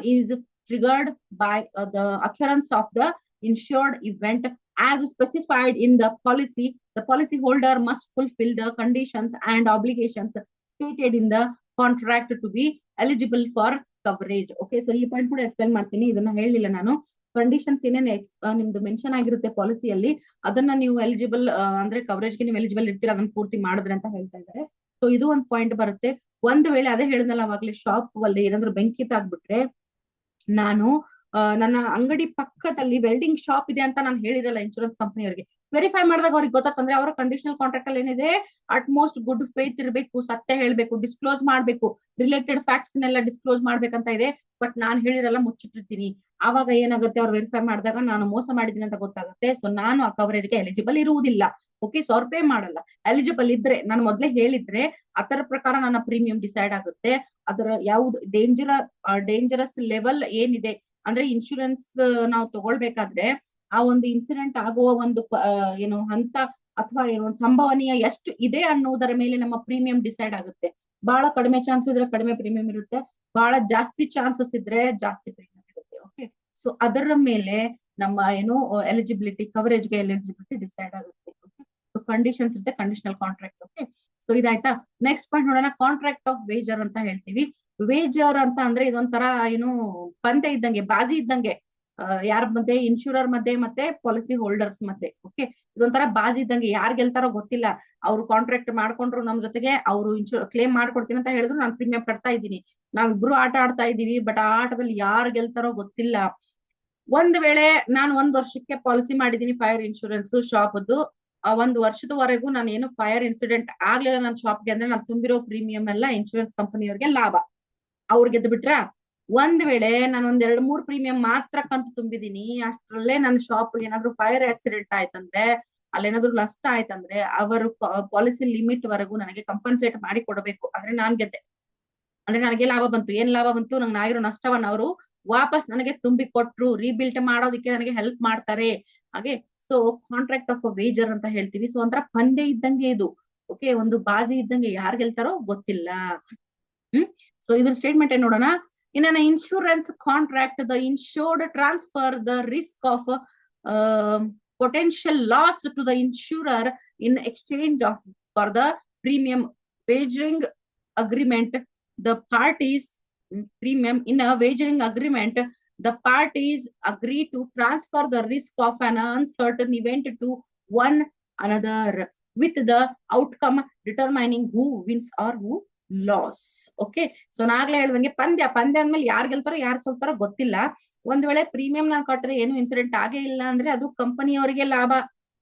is triggered by the occurrence of the insured event as specified in the policy. The policy holder must fulfill the conditions and obligations stated in the contract to be eligible for coverage. Okay. So ಈ point ಕೂಡ explain ಮಾಡ್ತೀನಿ, ಇದನ್ನ ಹೇಳಿಲ್ಲ ನಾನು. Conditions ಏನೇನು ನಿಮ್ದು mention ಆಗಿರುತ್ತೆ ಪಾಲಿಸಿಯಲ್ಲಿ, ಅದನ್ನ ನೀವು ಎಲಿಜಿಬಲ್ ಅಂದ್ರೆ ಕವರೇಜ್ಗೆ ನೀವು ಎಲಿಜಿಬಲ್ ಇರ್ತೀರಾ ಅದನ್ನ ಪೂರ್ತಿ ಮಾಡಿದ್ರೆ ಅಂತ ಹೇಳ್ತಾ ಇದ್ದಾರೆ. ಸೊ ಇದು ಒಂದು ಪಾಯಿಂಟ್ ಬರುತ್ತೆ. ಒಂದ್ ವೇಳೆ ಅದೇ ಹೇಳಿದ್ನಲ್ಲ ಅವಾಗ್ಲೇ, ಶಾಪ್ ಅಲ್ಲಿ ಏನಾದ್ರು ಬೆಂಕಿ ತಾಗ್ಬಿಟ್ರೆ, ನಾನು ನನ್ನ ಅಂಗಡಿ ಪಕ್ಕದಲ್ಲಿ ವೆಲ್ಡಿಂಗ್ ಶಾಪ್ ಇದೆ ಅಂತ ನಾನು ಹೇಳಿರಲ್ಲ ಇನ್ಶೂರೆನ್ಸ್ ಕಂಪನಿಯವರಿಗೆ, ವೆರಿಫೈ ಮಾಡಿದಾಗ ಅವ್ರಿಗೆ ಗೊತ್ತಾತಂದ್ರೆ ಅವರ ಕಂಡೀಷನಲ್ ಕಾಂಟ್ರಾಕ್ಟ್ ಅಲ್ಲಿ ಏನಿದೆ, ಅಟ್ಮೋಸ್ಟ್ ಗುಡ್ ಫೇತ್ ಇರಬೇಕು, ಸತ್ಯ ಹೇಳ್ಬೇಕು, ಡಿಸ್ಕ್ಲೋಸ್ ಮಾಡ್ಬೇಕು, ರಿಲೇಟೆಡ್ ಫ್ಯಾಕ್ಟ್ಸ್ ನೆಲ್ಲ ಡಿಸ್ಕ್ಲೋಸ್ ಮಾಡ್ಬೇಕಂತ ಇದೆ. ಬಟ್ ನಾನ್ ಹೇಳಿರಲ್ಲ, ಮುಚ್ಚಿಟ್ಟಿರ್ತೀನಿ. ಆವಾಗ ಏನಾಗುತ್ತೆ, ಅವ್ರು ವೆರಿಫೈ ಮಾಡಿದಾಗ ನಾನು ಮೋಸ ಮಾಡಿದ್ದೀನಿ ಅಂತ ಗೊತ್ತಾಗುತ್ತೆ. ಸೊ ನಾನು ಆ ಕವರೇಜ್ಗೆ ಎಲಿಜಿಬಲ್ ಇರುವುದಿಲ್ಲ. ಓಕೆ, ಸೊ ಅವ್ರು ಪೇ ಮಾಡಲ್ಲ. ಎಲಿಜಿಬಲ್ ಇದ್ರೆ, ನಾನು ಮೊದ್ಲೇ ಹೇಳಿದ್ರೆ ಅದರ ಪ್ರಕಾರ ನನ್ನ ಪ್ರೀಮಿಯಂ ಡಿಸೈಡ್ ಆಗುತ್ತೆ. ಅದರ ಯಾವ್ದು ಡೇಂಜರಸ್ ಲೆವೆಲ್ ಏನಿದೆ ಅಂದ್ರೆ ಇನ್ಶೂರೆನ್ಸ್ ನಾವು ತಗೊಳ್ಬೇಕಾದ್ರೆ ಆ ಒಂದು ಇನ್ಸಿಡೆಂಟ್ ಆಗುವ ಒಂದು ಏನು ಹಂತ ಅಥವಾ ಏನೋ ಒಂದು ಸಂಭವನೀಯ ಎಷ್ಟು ಇದೆ ಅನ್ನೋದರ ಮೇಲೆ ನಮ್ಮ ಪ್ರೀಮಿಯಂ ಡಿಸೈಡ್ ಆಗುತ್ತೆ. ಬಹಳ ಕಡಿಮೆ ಚಾನ್ಸ್ ಇದ್ರೆ ಕಡಿಮೆ ಪ್ರೀಮಿಯಂ ಇರುತ್ತೆ, ಬಹಳ ಜಾಸ್ತಿ ಚಾನ್ಸಸ್ ಇದ್ರೆ ಜಾಸ್ತಿ ಪ್ರೀಮಿಯಂ ಇರುತ್ತೆ. ಓಕೆ, ಸೊ ಅದರ ಮೇಲೆ ನಮ್ಮ ಏನು ಎಲಿಜಿಬಿಲಿಟಿ, ಕವರೇಜ್ಗೆ ಎಲಿಜಿಬಿಲಿಟಿ ಡಿಸೈಡ್ ಆಗುತ್ತೆ. ಓಕೆ, ಸೊ ಕಂಡೀಷನ್ಸ್ ಇರುತ್ತೆ, ಕಂಡೀಷನಲ್ ಕಾಂಟ್ರಾಕ್ಟ್. ಓಕೆ, ಸೊ ಇದಾಯ್ತಾ. ನೆಕ್ಸ್ಟ್ ಪಾಯಿಂಟ್ ನೋಡೋಣ, ಕಾಂಟ್ರಾಕ್ಟ್ ಆಫ್ ವೇಜರ್ ಅಂತ ಹೇಳ್ತೀವಿ. ವೇಜರ್ ಅಂತ ಅಂದ್ರೆ ಇದೊಂಥರ ಏನು ಪಂದ್ಯ ಇದ್ದಂಗೆ, ಬಾಜಿ ಇದ್ದಂಗೆ, ಯಾರ ಮಧ್ಯೆ, ಇನ್ಶೂರರ್ ಮಧ್ಯೆ ಮತ್ತೆ ಪಾಲಿಸಿ ಹೋಲ್ಡರ್ಸ್ ಮಧ್ಯೆ. ಓಕೆ, ಇದೊಂಥರ ಬಾಜಿ ಇದ್ದಂಗೆ, ಯಾರ್ ಗೆಲ್ತಾರೋ ಗೊತ್ತಿಲ್ಲ. ಅವ್ರು ಕಾಂಟ್ರಾಕ್ಟ್ ಮಾಡ್ಕೊಂಡ್ರು ನಮ್ ಜೊತೆಗೆ, ಅವ್ರು ಕ್ಲೇಮ್ ಮಾಡ್ಕೊಡ್ತೀನಿ ಅಂತ ಹೇಳಿದ್ರು, ನಾನು ಪ್ರೀಮಿಯಂ ಕಟ್ತಾ ಇದ್ದೀನಿ, ನಾವಿಬ್ರು ಆಟ ಆಡ್ತಾ ಇದೀವಿ, ಬಟ್ ಆ ಆಟದಲ್ಲಿ ಯಾರು ಗೆಲ್ತಾರೋ ಗೊತ್ತಿಲ್ಲ. ಒಂದ್ ವೇಳೆ ನಾನು 1 ವರ್ಷಕ್ಕೆ ಪಾಲಿಸಿ ಮಾಡಿದೀನಿ ಫೈರ್ ಇನ್ಶೂರೆನ್ಸ್ ಶಾಪ್ದು, ಆ 1 ವರ್ಷದವರೆಗೂ ನಾನು ಏನು ಫೈರ್ ಇನ್ಸಿಡೆಂಟ್ ಆಗ್ಲಿಲ್ಲ ನನ್ನ ಶಾಪ್ಗೆ ಅಂದ್ರೆ, ನಾನು ತುಂಬಿರೋ ಪ್ರೀಮಿಯಂ ಎಲ್ಲ ಇನ್ಶೂರೆನ್ಸ್ ಕಂಪನಿಯವ್ರಿಗೆ ಲಾಭ. ಅವ್ರು ಗೆದ್ದು ಬಿಟ್ರ. ಒಂದ್ ವೇಳೆ ನಾನು 2-3 ಪ್ರೀಮಿಯಂ ಮಾತ್ರ ಕಂತು ತುಂಬಿದೀನಿ, ಅಷ್ಟ್ರಲ್ಲೇ ನನ್ನ ಶಾಪ್ ಏನಾದ್ರು ಫೈರ್ ಆಕ್ಸಿಡೆಂಟ್ ಆಯ್ತಂದ್ರೆ, ಅಲ್ಲೇನಾದ್ರು ನಷ್ಟ ಆಯ್ತಂದ್ರೆ, ಅವರು ಪಾಲಿಸಿ ಲಿಮಿಟ್ ವರೆಗೂ ನನಗೆ ಕಂಪನ್ಸೇಟ್ ಮಾಡಿ ಕೊಡಬೇಕು. ಅಂದ್ರೆ ನಾನ್ ಗೆದ್ದೆ, ಅಂದ್ರೆ ನನಗೆ ಲಾಭ ಬಂತು. ಏನ್ ಲಾಭ ಬಂತು, ನಂಗೆ ಆಗಿರೋ ನಷ್ಟವನ್ನ ಅವರು ವಾಪಸ್ ನನಗೆ ತುಂಬಿ ಕೊಟ್ರು, ರೀಬಿಲ್ಟ್ ಮಾಡೋದಕ್ಕೆ ನನಗೆ ಹೆಲ್ಪ್ ಮಾಡ್ತಾರೆ. ಹಾಗೆ ಸೊ ಕಾಂಟ್ರಾಕ್ಟ್ ಆಫ್ ವೇಜರ್ ಅಂತ ಹೇಳ್ತೀವಿ. ಸೊ ಒಂಥರ ಪಂದ್ಯ ಇದ್ದಂಗೆ ಇದು. ಓಕೆ, ಒಂದು ಬಾಜಿ ಇದ್ದಂಗೆ, ಯಾರು ಗೆಲ್ತಾರೋ ಗೊತ್ತಿಲ್ಲ. ಸೊ ಇದ್ರ ಸ್ಟೇಟ್ಮೆಂಟ್ ಏನ್ ನೋಡೋಣ. In an insurance contract, the insured transfer the risk of potential loss to the insurer in exchange of for the premium wagering agreement. The parties premium in a wagering agreement, the parties agree to transfer the risk of an uncertain event to one another, with the outcome determining who wins or who loss. Okay, so ನಾಗ್ಲೇ ಹೇಳ್ದಂಗೆ ಪಂದ್ಯ ಅಂದ್ಮೇಲೆ ಯಾರು ಗೆಲ್ತಾರೋ ಯಾರು ಸೋಲ್ತಾರೋ ಗೊತ್ತಿಲ್ಲ. ಒಂದ್ ವೇಳೆ premium ನಾನು ಕಟ್ಟದೆ ಏನು ಇನ್ಸಿಡೆಂಟ್ ಆಗೇ ಇಲ್ಲ ಅಂದ್ರೆ, ಅದು ಕಂಪನಿಯವರಿಗೆ ಲಾಭ,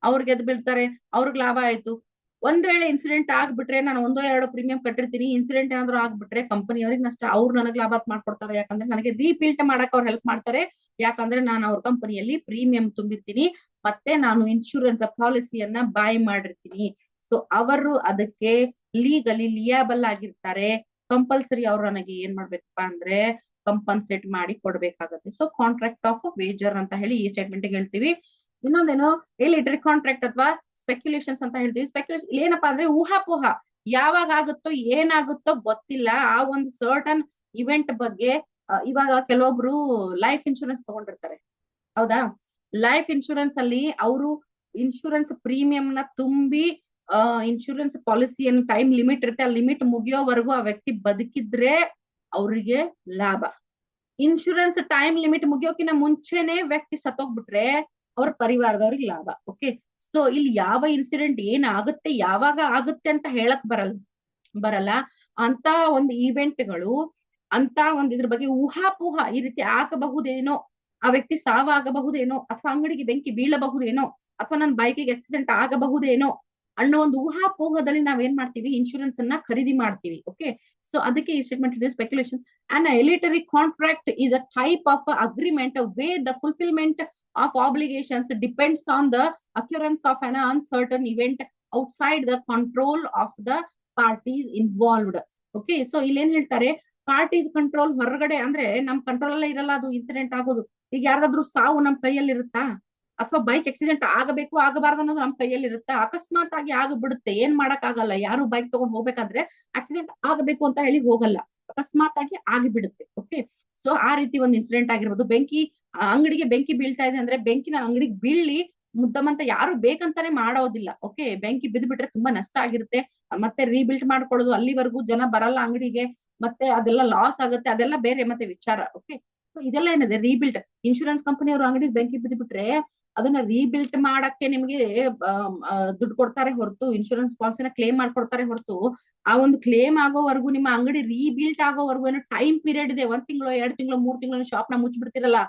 ಅವ್ರು ಗೆದ್ದು ಬೀಳ್ತಾರೆ, ಅವ್ರಿಗೆ ಲಾಭ ಆಯ್ತು. ಒಂದ್ ವೇಳೆ ಇನ್ಸಿಡೆಂಟ್ ಆಗ್ಬಿಟ್ರೆ, ನಾನು 1-2 ಪ್ರೀಮಿಯಂ ಕಟ್ಟಿರ್ತೀನಿ, ಇನ್ಸಿಡೆಂಟ್ ಏನಾದ್ರು ಆಗ್ಬಿಟ್ರೆ ಕಂಪನಿಯವ್ರಿಗೆ ನಷ್ಟ, ಅವ್ರು ನನಗ್ ಲಾಭ ಮಾಡ್ಕೊಡ್ತಾರೆ. ಯಾಕಂದ್ರೆ ನನಗೆ ರೀಬಿಲ್ಟ್ ಮಾಡಕ್ ಅವ್ರು ಹೆಲ್ಪ್ ಮಾಡ್ತಾರೆ. ಯಾಕಂದ್ರೆ ನಾನು ಅವ್ರ ಕಂಪನಿಯಲ್ಲಿ ಪ್ರೀಮಿಯಂ ತುಂಬಿರ್ತೀನಿ, ಮತ್ತೆ ನಾನು ಇನ್ಶೂರೆನ್ಸ್ ಪಾಲಿಸಿಯನ್ನ ಬೈ ಮಾಡಿರ್ತೀನಿ. ಸೊ ಅವರು ಅದಕ್ಕೆ ಲೀಗಲಿ ಲಿಯಾಬಲ್ ಆಗಿರ್ತಾರೆ. ಕಂಪಲ್ಸರಿ ಅವ್ರು ನನಗೆ ಏನ್ ಮಾಡ್ಬೇಕಪ್ಪ ಅಂದ್ರೆ ಕಂಪನ್ಸೇಟ್ ಮಾಡಿ ಕೊಡ್ಬೇಕಾಗತ್ತೆ. ಸೊ ಕಾಂಟ್ರಾಕ್ಟ್ ಆಫ್ ವೇಜರ್ ಅಂತ ಹೇಳಿ ಈ ಸ್ಟೇಟ್ಮೆಂಟ್ ಹೇಳ್ತೀವಿ. ಇನ್ನೊಂದೇನು, ಎಲಿಟರಿ ಕಾಂಟ್ರಾಕ್ಟ್ ಅಥವಾ ಸ್ಪೆಕ್ಯುಲೇಷನ್ಸ್ ಅಂತ ಹೇಳ್ತೀವಿ. ಸ್ಪೆಕ್ಯುಲೇಷನ್ ಏನಪ್ಪಾ ಅಂದ್ರೆ ಊಹಾಪೋಹ, ಯಾವಾಗ ಆಗುತ್ತೋ ಏನಾಗುತ್ತೋ ಗೊತ್ತಿಲ್ಲ. ಆ ಒಂದು ಸರ್ಟನ್ ಇವೆಂಟ್ ಬಗ್ಗೆ ಇವಾಗ ಕೆಲವೊಬ್ರು ಲೈಫ್ ಇನ್ಶೂರೆನ್ಸ್ ತಗೊಂಡಿರ್ತಾರೆ, ಹೌದಾ. ಲೈಫ್ ಇನ್ಶೂರೆನ್ಸ್ ಅಲ್ಲಿ ಅವರು ಇನ್ಶೂರೆನ್ಸ್ ಪ್ರೀಮಿಯಂ ನ ತುಂಬಿ ಇನ್ಶೂರೆನ್ಸ್ ಪಾಲಿಸಿಯನ್ನು ಟೈಮ್ ಲಿಮಿಟ್ ಇರುತ್ತೆ, ಆ ಲಿಮಿಟ್ ಮುಗಿಯೋವರೆಗೂ ಆ ವ್ಯಕ್ತಿ ಬದುಕಿದ್ರೆ ಅವ್ರಿಗೆ ಲಾಭ. ಇನ್ಶೂರೆನ್ಸ್ ಟೈಮ್ ಲಿಮಿಟ್ ಮುಗಿಯೋಕಿನ ಮುಂಚೆನೆ ವ್ಯಕ್ತಿ ಸತ್ತೋಗ್ಬಿಟ್ರೆ ಅವ್ರ ಪರಿವಾರದವ್ರಿಗೆ ಲಾಭ. ಓಕೆ, ಸೊ ಇಲ್ಲಿ ಯಾವ ಇನ್ಸಿಡೆಂಟ್ ಏನಾಗುತ್ತೆ, ಯಾವಾಗ ಆಗುತ್ತೆ ಅಂತ ಹೇಳಕ್ ಬರಲ್ಲ. ಅಂತ ಒಂದು ಇವೆಂಟ್ಗಳು, ಅಂತ ಒಂದು ಇದ್ರ ಬಗ್ಗೆ ಊಹಾಪೋಹ, ಈ ರೀತಿ ಆಗಬಹುದೇನೋ, ಆ ವ್ಯಕ್ತಿ ಸಾವಾಗಬಹುದೇನೋ, ಅಥವಾ ಅಂಗಡಿಗೆ ಬೆಂಕಿ ಬೀಳಬಹುದೇನೋ, ಅಥವಾ ನನ್ನ ಬೈಕಿಗೆ ಆಕ್ಸಿಡೆಂಟ್ ಆಗಬಹುದೇನೋ ಅನ್ನೋ ಒಂದು ಊಹಾಪೋಹದಲ್ಲಿ ನಾವೇನ್ ಮಾಡ್ತೀವಿ, ಇನ್ಶೂರೆನ್ಸ್ ಅನ್ನ ಖರೀದಿ ಮಾಡ್ತೀವಿ. ಓಕೆ, ಸೊ ಅದಕ್ಕೆ ಈ ಸ್ಟೇಟ್ಮೆಂಟ್ ಇದೆ, speculation. An elitary contract is a type of agreement where the fulfillment of obligations depends on the occurrence of an uncertain event outside the control of the parties involved. Okay, so ಇಲ್ಲಿ ಏನ್ ಹೇಳ್ತಾರೆ, parties control ಹೊರಗಡೆ ಅಂದ್ರೆ ನಮ್ control ಅಲ್ಲೇ ಇರಲ್ಲ ಅದು incident ಆಗೋದು. ಈಗ ಯಾರ್ದಾದ್ರು ಸಾವು ನಮ್ ಕೈಯಲ್ಲಿ ಇರುತ್ತಾ, ಅಥವಾ ಬೈಕ್ ಆಕ್ಸಿಡೆಂಟ್ ಆಗಬೇಕು ಆಗಬಾರ್ದು ಅನ್ನೋದು ನಮ್ ಕೈಯಲ್ಲಿ ಇರುತ್ತೆ. ಅಕಸ್ಮಾತ್ ಆಗಿ ಆಗ್ಬಿಡುತ್ತೆ, ಏನ್ ಮಾಡಕ್ ಆಗಲ್ಲ. ಯಾರು ಬೈಕ್ ತಗೊಂಡ್ ಹೋಗ್ಬೇಕಾದ್ರೆ ಆಕ್ಸಿಡೆಂಟ್ ಆಗಬೇಕು ಅಂತ ಹೇಳಿ ಹೋಗಲ್ಲ, ಅಕಸ್ಮಾತ್ ಆಗಿ ಆಗಿಬಿಡುತ್ತೆ. ಓಕೆ, ಸೊ ಆ ರೀತಿ ಒಂದು ಇನ್ಸಿಡೆಂಟ್ ಆಗಿರ್ಬೋದು. ಬೆಂಕಿ, ಅಂಗಡಿಗೆ ಬೆಂಕಿ ಬೀಳ್ತಾ ಇದೆ ಅಂದ್ರೆ, ಬೆಂಕಿ ನಾನು ಅಂಗಡಿಗೆ ಬೀಳ್ಲಿ ಮುದ್ದಮಂತ ಯಾರು ಬೇಕಂತಾನೆ ಮಾಡೋದಿಲ್ಲ. ಓಕೆ, ಬೆಂಕಿ ಬಿದ್ದುಬಿಟ್ರೆ ತುಂಬಾ ನಷ್ಟ ಆಗಿರುತ್ತೆ, ಮತ್ತೆ ರೀಬಿಲ್ಟ್ ಮಾಡ್ಕೊಳ್ಳೋದು, ಅಲ್ಲಿವರೆಗೂ ಜನ ಬರಲ್ಲ ಅಂಗಡಿಗೆ, ಮತ್ತೆ ಅದೆಲ್ಲ ಲಾಸ್ ಆಗುತ್ತೆ, ಅದೆಲ್ಲ ಬೇರೆ ಮತ್ತೆ ವಿಚಾರ. ಓಕೆ, ಸೊ ಇದೆಲ್ಲ ಏನಿದೆ ರೀಬಿಲ್ಟ್, ಇನ್ಶೂರೆನ್ಸ್ ಕಂಪನಿಯವರು ಅಂಗಡಿಗೆ ಬೆಂಕಿ ಬಿದ್ದುಬಿಟ್ರೆ ಅದನ್ನ ರೀಬಿಲ್ಟ್ ಮಾಡಕ್ಕೆ ನಿಮ್ಗೆ ದುಡ್ಡು ಕೊಡ್ತಾರೆ ಹೊರತು, ಇನ್ಶೂರೆನ್ಸ್ ಪಾಲಿಸಿನ ಕ್ಲೇಮ್ ಮಾಡ್ಕೊಡ್ತಾರೆ ಹೊರತು, ಆ ಒಂದು ಕ್ಲೇಮ್ ಆಗೋವರೆಗೂ ನಿಮ್ಮ ಅಂಗಡಿ ರೀಬಿಲ್ಟ್ ಆಗೋವರೆಗೂ ಏನೋ ಟೈಮ್ ಪೀರಿಯಡ್ ಇದೆ. 1 ತಿಂಗಳು 2 ತಿಂಗಳು 3 ತಿಂಗಳು ಶಾಪ್ ನ ಮುಚ್ಚಿಬಿಡ್ತಿರಲ್ಲ,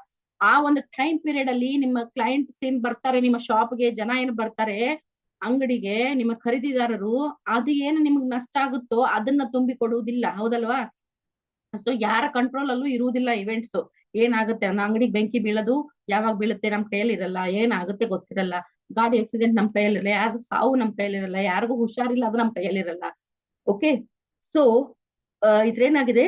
ಆ ಒಂದು ಟೈಮ್ ಪೀರಿಯಡ್ ಅಲ್ಲಿ ನಿಮ್ಮ ಕ್ಲೈಂಟ್ಸ್ ಏನ್ ಬರ್ತಾರೆ, ನಿಮ್ಮ ಶಾಪ್ಗೆ ಜನ ಏನ್ ಬರ್ತಾರೆ ಅಂಗಡಿಗೆ, ನಿಮ್ಮ ಖರೀದಿದಾರರು, ಅದು ಏನು ನಿಮಗ್ ನಷ್ಟ ಆಗುತ್ತೋ ಅದನ್ನ ತುಂಬಿ ಕೊಡುವುದಿಲ್ಲ, ಹೌದಲ್ವಾ? ಸೊ ಯಾರ ಕಂಟ್ರೋಲ್ ಅಲ್ಲೂ ಇರುವುದಿಲ್ಲ ಇವೆಂಟ್ಸ್. ಏನಾಗುತ್ತೆ ಅಂಗಡಿಗೆ ಬೆಂಕಿ ಬೀಳೋದು ಯಾವಾಗ ಬೀಳುತ್ತೆ ನಮ್ ಕೈಯಲ್ಲಿ ಇರಲ್ಲ, ಏನಾಗುತ್ತೆ ಗೊತ್ತಿರಲ್ಲ, ಗಾಡಿ ಆಕ್ಸಿಡೆಂಟ್ ನಮ್ ಕೈಯಲ್ಲಿರಲ್ಲ, ಯಾರು ಸಾವು ನಮ್ ಕೈಯಲ್ಲಿರಲ್ಲ, ಯಾರಿಗೂ ಹುಷಾರಿಲ್ಲ ಅದು ನಮ್ ಕೈಯಲ್ಲಿರಲ್ಲ. ಓಕೆ, ಸೊ ಇದ್ರೇನಾಗಿದೆ,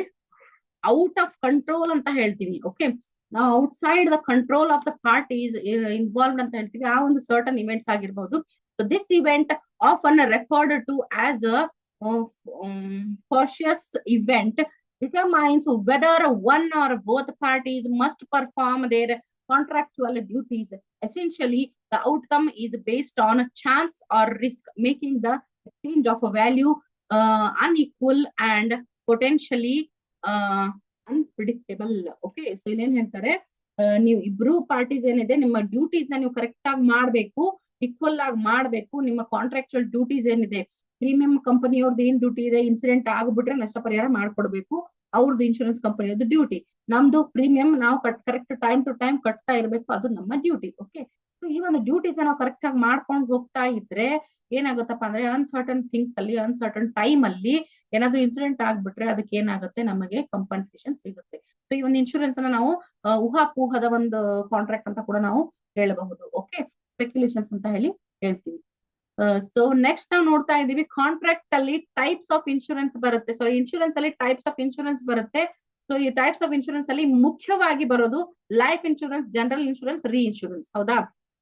ಔಟ್ ಆಫ್ ಕಂಟ್ರೋಲ್ ಅಂತ ಹೇಳ್ತೀವಿ. ಓಕೆ, ನಾವು outside the control of the parties involved ಅಂತ ಹೇಳ್ತೀವಿ, ಆ ಒಂದು ಸರ್ಟನ್ ಇವೆಂಟ್ಸ್ ಆಗಿರ್ಬೋದು. So this event often referred to as a fortuitous event determines whether one or both parties must perform their contractual duties. Essentially, the outcome is based on chance or risk, making the exchange of value unequal and potentially unpredictable. Okay, so ಇಲ್ಲೇನ್ ಹೇಳ್ತಾರೆ, ನೀವು ಇಬ್ರು parties ಏನಿದೆ ನಿಮ್ಮ duties ನ ನೀವು correct ಆಗಿ ಮಾಡ್ಬೇಕು, ಈಕ್ವಲ್ ಆಗಿ ಮಾಡ್ಬೇಕು. ನಿಮ್ಮ ಕಾಂಟ್ರಾಕ್ಚುಯಲ್ ಡ್ಯೂಟೀಸ್ ಏನಿದೆ, ಪ್ರೀಮಿಯಂ ಕಂಪನಿಯವ್ರದ್ದು ಏನ್ ಡ್ಯೂಟಿ ಇದೆ, ಇನ್ಸಿಡೆಂಟ್ ಆಗ್ಬಿಟ್ರೆ ನಷ್ಟ ಪರಿಹಾರ ಮಾಡ್ಕೊಡ್ಬೇಕು, ಅವ್ರದ್ದು ಇನ್ಶೂರೆನ್ಸ್ ಕಂಪನಿಯದ್ದು ಡ್ಯೂಟಿ. ನಮ್ದು ಪ್ರೀಮಿಯಂ ನಾವು ಕರೆಕ್ಟ್ ಟೈಮ್ ಟು ಟೈಮ್ ಕಟ್ತಾ ಇರ್ಬೇಕು, ಅದು ನಮ್ಮ ಡ್ಯೂಟಿ. ಓಕೆ, ಸೊ ಈ ಒಂದು ಡ್ಯೂಟೀಸ್ ನಾವು ಕರೆಕ್ಟ್ ಆಗಿ ಮಾಡ್ಕೊಂಡು ಹೋಗ್ತಾ ಇದ್ರೆ ಏನಾಗುತ್ತಪ್ಪ ಅಂದ್ರೆ, ಅನ್ಸರ್ಟನ್ ಥಿಂಗ್ಸ್ ಅಲ್ಲಿ, ಅನ್ಸರ್ಟನ್ ಟೈಮ್ ಅಲ್ಲಿ ಏನಾದ್ರು ಇನ್ಸಿಡೆಂಟ್ ಆಗ್ಬಿಟ್ರೆ ಅದಕ್ಕೆ ಏನಾಗುತ್ತೆ, ನಮಗೆ ಕಂಪನ್ಸೇಷನ್ ಸಿಗುತ್ತೆ. ಸೊ ಈ ಒಂದು ಇನ್ಶೂರೆನ್ಸ್ ಅನ್ನ ನಾವು ಊಹಾಪೋಹದ ಒಂದು ಕಾಂಟ್ರಾಕ್ಟ್ ಅಂತ ಕೂಡ ನಾವು ಹೇಳಬಹುದು. ಓಕೆ, ಸ್ಪೆಕ್ಯುಲೇಷನ್ಸ್ ಅಂತ ಹೇಳ್ತೀವಿ. ಸೊ ನೆಕ್ಸ್ಟ್ ನಾವು ನೋಡ್ತಾ ಇದೀವಿ, ಕಾಂಟ್ರಾಕ್ಟ್ ಅಲ್ಲಿ ಟೈಪ್ಸ್ ಆಫ್ ಇನ್ಶೂರೆನ್ಸ್ ಬರುತ್ತೆ. ಸೊ ಇನ್ಶೂರೆನ್ಸ್ ಅಲ್ಲಿ ಟೈಪ್ಸ್ ಆಫ್ ಇನ್ಶೂರೆನ್ಸ್ ಬರುತ್ತೆ. ಸೊ ಈ ಟೈಪ್ಸ್ ಆಫ್ ಇನ್ಶೂರೆನ್ಸ್ ಅಲ್ಲಿ ಮುಖ್ಯವಾಗಿ ಬರೋದು ಲೈಫ್ ಇನ್ಶೂರೆನ್ಸ್, ಜನರಲ್ ಇನ್ಶೂರೆನ್ಸ್, ರೀ ಇನ್ಶೂರೆನ್ಸ್. ಹೌದಾ?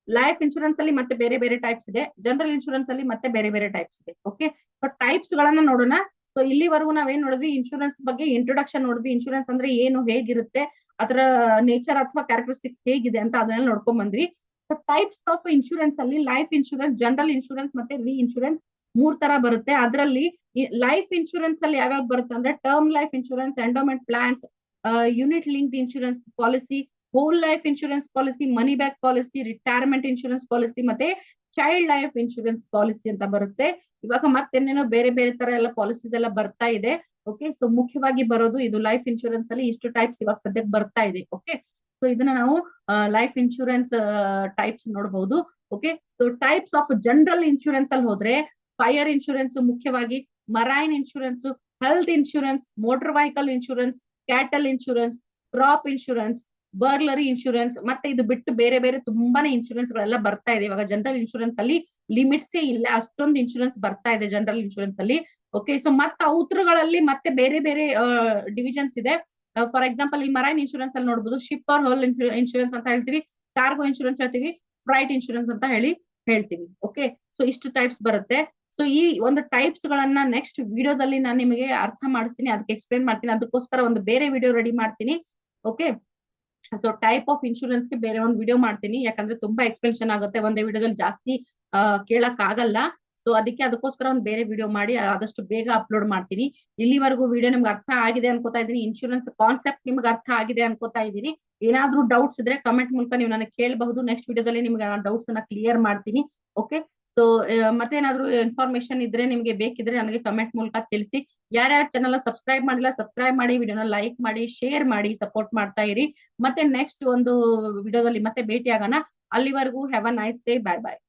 ಲೈಫ್ ಇನ್ಶೂರೆನ್ಸ್ ಅಲ್ಲಿ ಮತ್ತೆ ಬೇರೆ ಬೇರೆ ಟೈಪ್ಸ್ ಇದೆ, ಜನರಲ್ ಇನ್ಶೂರೆನ್ಸ್ ಅಲ್ಲಿ ಮತ್ತೆ ಬೇರೆ ಬೇರೆ ಟೈಪ್ಸ್ ಇದೆ. ಓಕೆ, ಸೊ ಟೈಪ್ಸ್ ಗಳನ್ನ ನೋಡೋಣ. ಸೊ ಇಲ್ಲಿವರೆಗೂ ನಾವೇನ್ ನೋಡಿದ್ವಿ, ಇನ್ಶೂರೆನ್ಸ್ ಬಗ್ಗೆ ಇಂಟ್ರೊಡಕ್ಷನ್ ನೋಡಿದ್ವಿ. ಇನ್ಶೂರೆನ್ಸ್ ಅಂದ್ರೆ ಏನು, ಹೇಗಿರುತ್ತೆ, ಅದರ ನೇಚರ್ ಅಥವಾ ಕ್ಯಾರೆಕ್ಟರಿಸ್ಟಿಕ್ಸ್ ಹೇಗಿದೆ ಅಂತ ಅದನ್ನೆಲ್ಲ ನೋಡ್ಕೊಂಡ್ ಬಂದ್ವಿ. ಸೊ ಟೈಪ್ಸ್ ಆಫ್ ಇನ್ಶೂರೆನ್ಸ್ ಅಲ್ಲಿ ಲೈಫ್ ಇನ್ಶೂರೆನ್ಸ್, ಜನರಲ್ ಇನ್ಶೂರೆನ್ಸ್ ಮತ್ತೆ ರೀ ಇನ್ಶೂರೆನ್ಸ್ 3 ತರ ಬರುತ್ತೆ. ಅದರಲ್ಲಿ ಲೈಫ್ ಇನ್ಶೂರೆನ್ಸ್ ಅಲ್ಲಿ ಯಾವ್ಯಾವ ಬರುತ್ತೆ ಅಂದ್ರೆ, term life insurance, endowment plans, unit linked insurance policy, whole life insurance policy, money back policy, retirement insurance policy ಮತ್ತೆ ಚೈಲ್ಡ್ ಲೈಫ್ ಇನ್ಶೂರೆನ್ಸ್ ಪಾಲಿಸಿ ಅಂತ ಬರುತ್ತೆ. ಇವಾಗ ಮತ್ತೇನೇನೋ ಬೇರೆ ಬೇರೆ ತರ ಎಲ್ಲ ಪಾಲಿಸೀಸ್ ಎಲ್ಲ ಬರ್ತಾ ಇದೆ. ಓಕೆ, ಸೊ ಮುಖ್ಯವಾಗಿ ಬರೋದು ಇದು ಲೈಫ್ ಇನ್ಶೂರೆನ್ಸ್ ಅಲ್ಲಿ ಇಷ್ಟು ಟೈಪ್ಸ್ ಇವಾಗ ಸದ್ಯಕ್ಕೆ ಬರ್ತಾ ಇದೆ. ಓಕೆ, ಸೊ ಇದನ್ನ ನಾವು ಲೈಫ್ ಇನ್ಶೂರೆನ್ಸ್ ಟೈಪ್ಸ್ ನೋಡಬಹುದು. Okay, so types of general insurance ಅಲ್ಲಿ ಹೋದ್ರೆ, ಫೈರ್ ಇನ್ಶೂರೆನ್ಸ್ ಮುಖ್ಯವಾಗಿ, marine insurance, health insurance, motor vehicle insurance, cattle insurance, crop insurance, burglary insurance, ಮತ್ತೆ ಇದು ಬಿಟ್ಟು ಬೇರೆ ಬೇರೆ ತುಂಬಾನೇ ಇನ್ಶೂರೆನ್ಸ್ ಗಳೆಲ್ಲ ಬರ್ತಾ ಇದೆ ಇವಾಗ. ಜನರಲ್ ಇನ್ಶೂರೆನ್ಸ್ ಅಲ್ಲಿ ಲಿಮಿಟ್ಸೇ ಇಲ್ಲ, ಅಷ್ಟೊಂದು ಇನ್ಶೂರೆನ್ಸ್ ಬರ್ತಾ ಇದೆ ಜನರಲ್ ಇನ್ಶೂರೆನ್ಸ್ ಅಲ್ಲಿ. ಓಕೆ, ಸೊ ಮತ್ತೆ ಔತ್ರಗಳಲ್ಲಿ ಮತ್ತೆ ಬೇರೆ ಬೇರೆ ಡಿವಿಷನ್ಸ್ ಇದೆ. ಫಾರ್ ಎಕ್ಸಾಂಪಲ್, ಈ ಮರೈನ್ ಇನ್ಶೂರೆನ್ಸ್ ಅಲ್ಲಿ ನೋಡಬಹುದು, ಶಿಪ್ ಆರ್ ಹೋಲ್ ಇನ್ಶೂರೆನ್ಸ್ ಅಂತ ಹೇಳ್ತೀವಿ, ಕಾರ್ಗೋ ಇನ್ಶೂರೆನ್ಸ್ ಹೇಳ್ತೀವಿ, ಫ್ರೈಟ್ ಇನ್ಶೂರೆನ್ಸ್ ಅಂತ ಹೇಳ್ತೀವಿ. ಓಕೆ, ಸೊ ಇಷ್ಟು ಟೈಪ್ಸ್ ಬರುತ್ತೆ. ಸೊ ಈ ಒಂದು ಟೈಪ್ಸ್ ಗಳನ್ನ ನೆಕ್ಸ್ಟ್ ವಿಡಿಯೋದಲ್ಲಿ ನಾನು ನಿಮಗೆ ಅರ್ಥ ಮಾಡಿಸ್ತೀನಿ, ಅದಕ್ಕೆ ಎಕ್ಸ್ಪ್ಲೇನ್ ಮಾಡ್ತೀನಿ. ಅದಕ್ಕೋಸ್ಕರ ಒಂದು ಬೇರೆ ವಿಡಿಯೋ ರೆಡಿ ಮಾಡ್ತೀನಿ. Okay, so type of insurance ಗೆ ಬೇರೆ ಒಂದು ವಿಡಿಯೋ ಮಾಡ್ತೀನಿ, ಯಾಕಂದ್ರೆ ತುಂಬಾ ಎಕ್ಸ್ಪ್ಲೇಷನ್ ಆಗುತ್ತೆ, ಒಂದೇ ವಿಡಿಯೋದಲ್ಲಿ ಜಾಸ್ತಿ ಕೇಳಕ್ ಆಗಲ್ಲ. ಸೊ ಅದಕ್ಕೋಸ್ಕರ ಒಂದು ಬೇರೆ ವಿಡಿಯೋ ಮಾಡಿ ಆದಷ್ಟು ಬೇಗ ಅಪ್ಲೋಡ್ ಮಾಡ್ತೀನಿ. ಇಲ್ಲಿವರೆಗೂ ವಿಡಿಯೋ ನಿಮ್ಗೆ ಅರ್ಥ ಆಗಿದೆ ಅನ್ಕೋತಾ ಇದ್ದೀನಿ, ಇನ್ಶೂರೆನ್ಸ್ ಕಾನ್ಸೆಪ್ಟ್ ನಿಮ್ಗೆ ಅರ್ಥ ಆಗಿದೆ ಅನ್ಕೋತಾ ಇದ್ದೀನಿ. ಏನಾದ್ರೂ ಡೌಟ್ಸ್ ಇದ್ರೆ ಕಮೆಂಟ್ ಮೂಲಕ ನೀವು ನನಗೆ ಕೇಳಬಹುದು. ನೆಕ್ಸ್ಟ್ ವಿಡಿಯೋದಲ್ಲಿ ನಿಮ್ಗೆ ಡೌಟ್ಸ್ ಅನ್ನ ಕ್ಲಿಯರ್ ಮಾಡ್ತೀನಿ. ಓಕೆ, ಸೊ ಮತ್ತೇನಾದ್ರೂ ಇನ್ಫಾರ್ಮೇಶನ್ ಇದ್ರೆ ನಿಮ್ಗೆ ಬೇಕಿದ್ರೆ ನನಗೆ ಕಮೆಂಟ್ ಮೂಲಕ ತಿಳಿಸಿ. ಯಾರ್ಯಾರು ಚಾನಲ್ ಸಬ್ಸ್ಕ್ರೈಬ್ ಮಾಡಿಲ್ಲ, ಸಬ್ಸ್ಕ್ರೈಬ್ ಮಾಡಿ, ವಿಡಿಯೋನ ಲೈಕ್ ಮಾಡಿ, ಶೇರ್ ಮಾಡಿ, ಸಪೋರ್ಟ್ ಮಾಡ್ತಾ ಇರಿ. ಮತ್ತೆ ನೆಕ್ಸ್ಟ್ ಒಂದು ವಿಡಿಯೋದಲ್ಲಿ ಮತ್ತೆ ಭೇಟಿ ಆಗೋಣ. ಅಲ್ಲಿವರೆಗೂ have a nice day. Bye bye.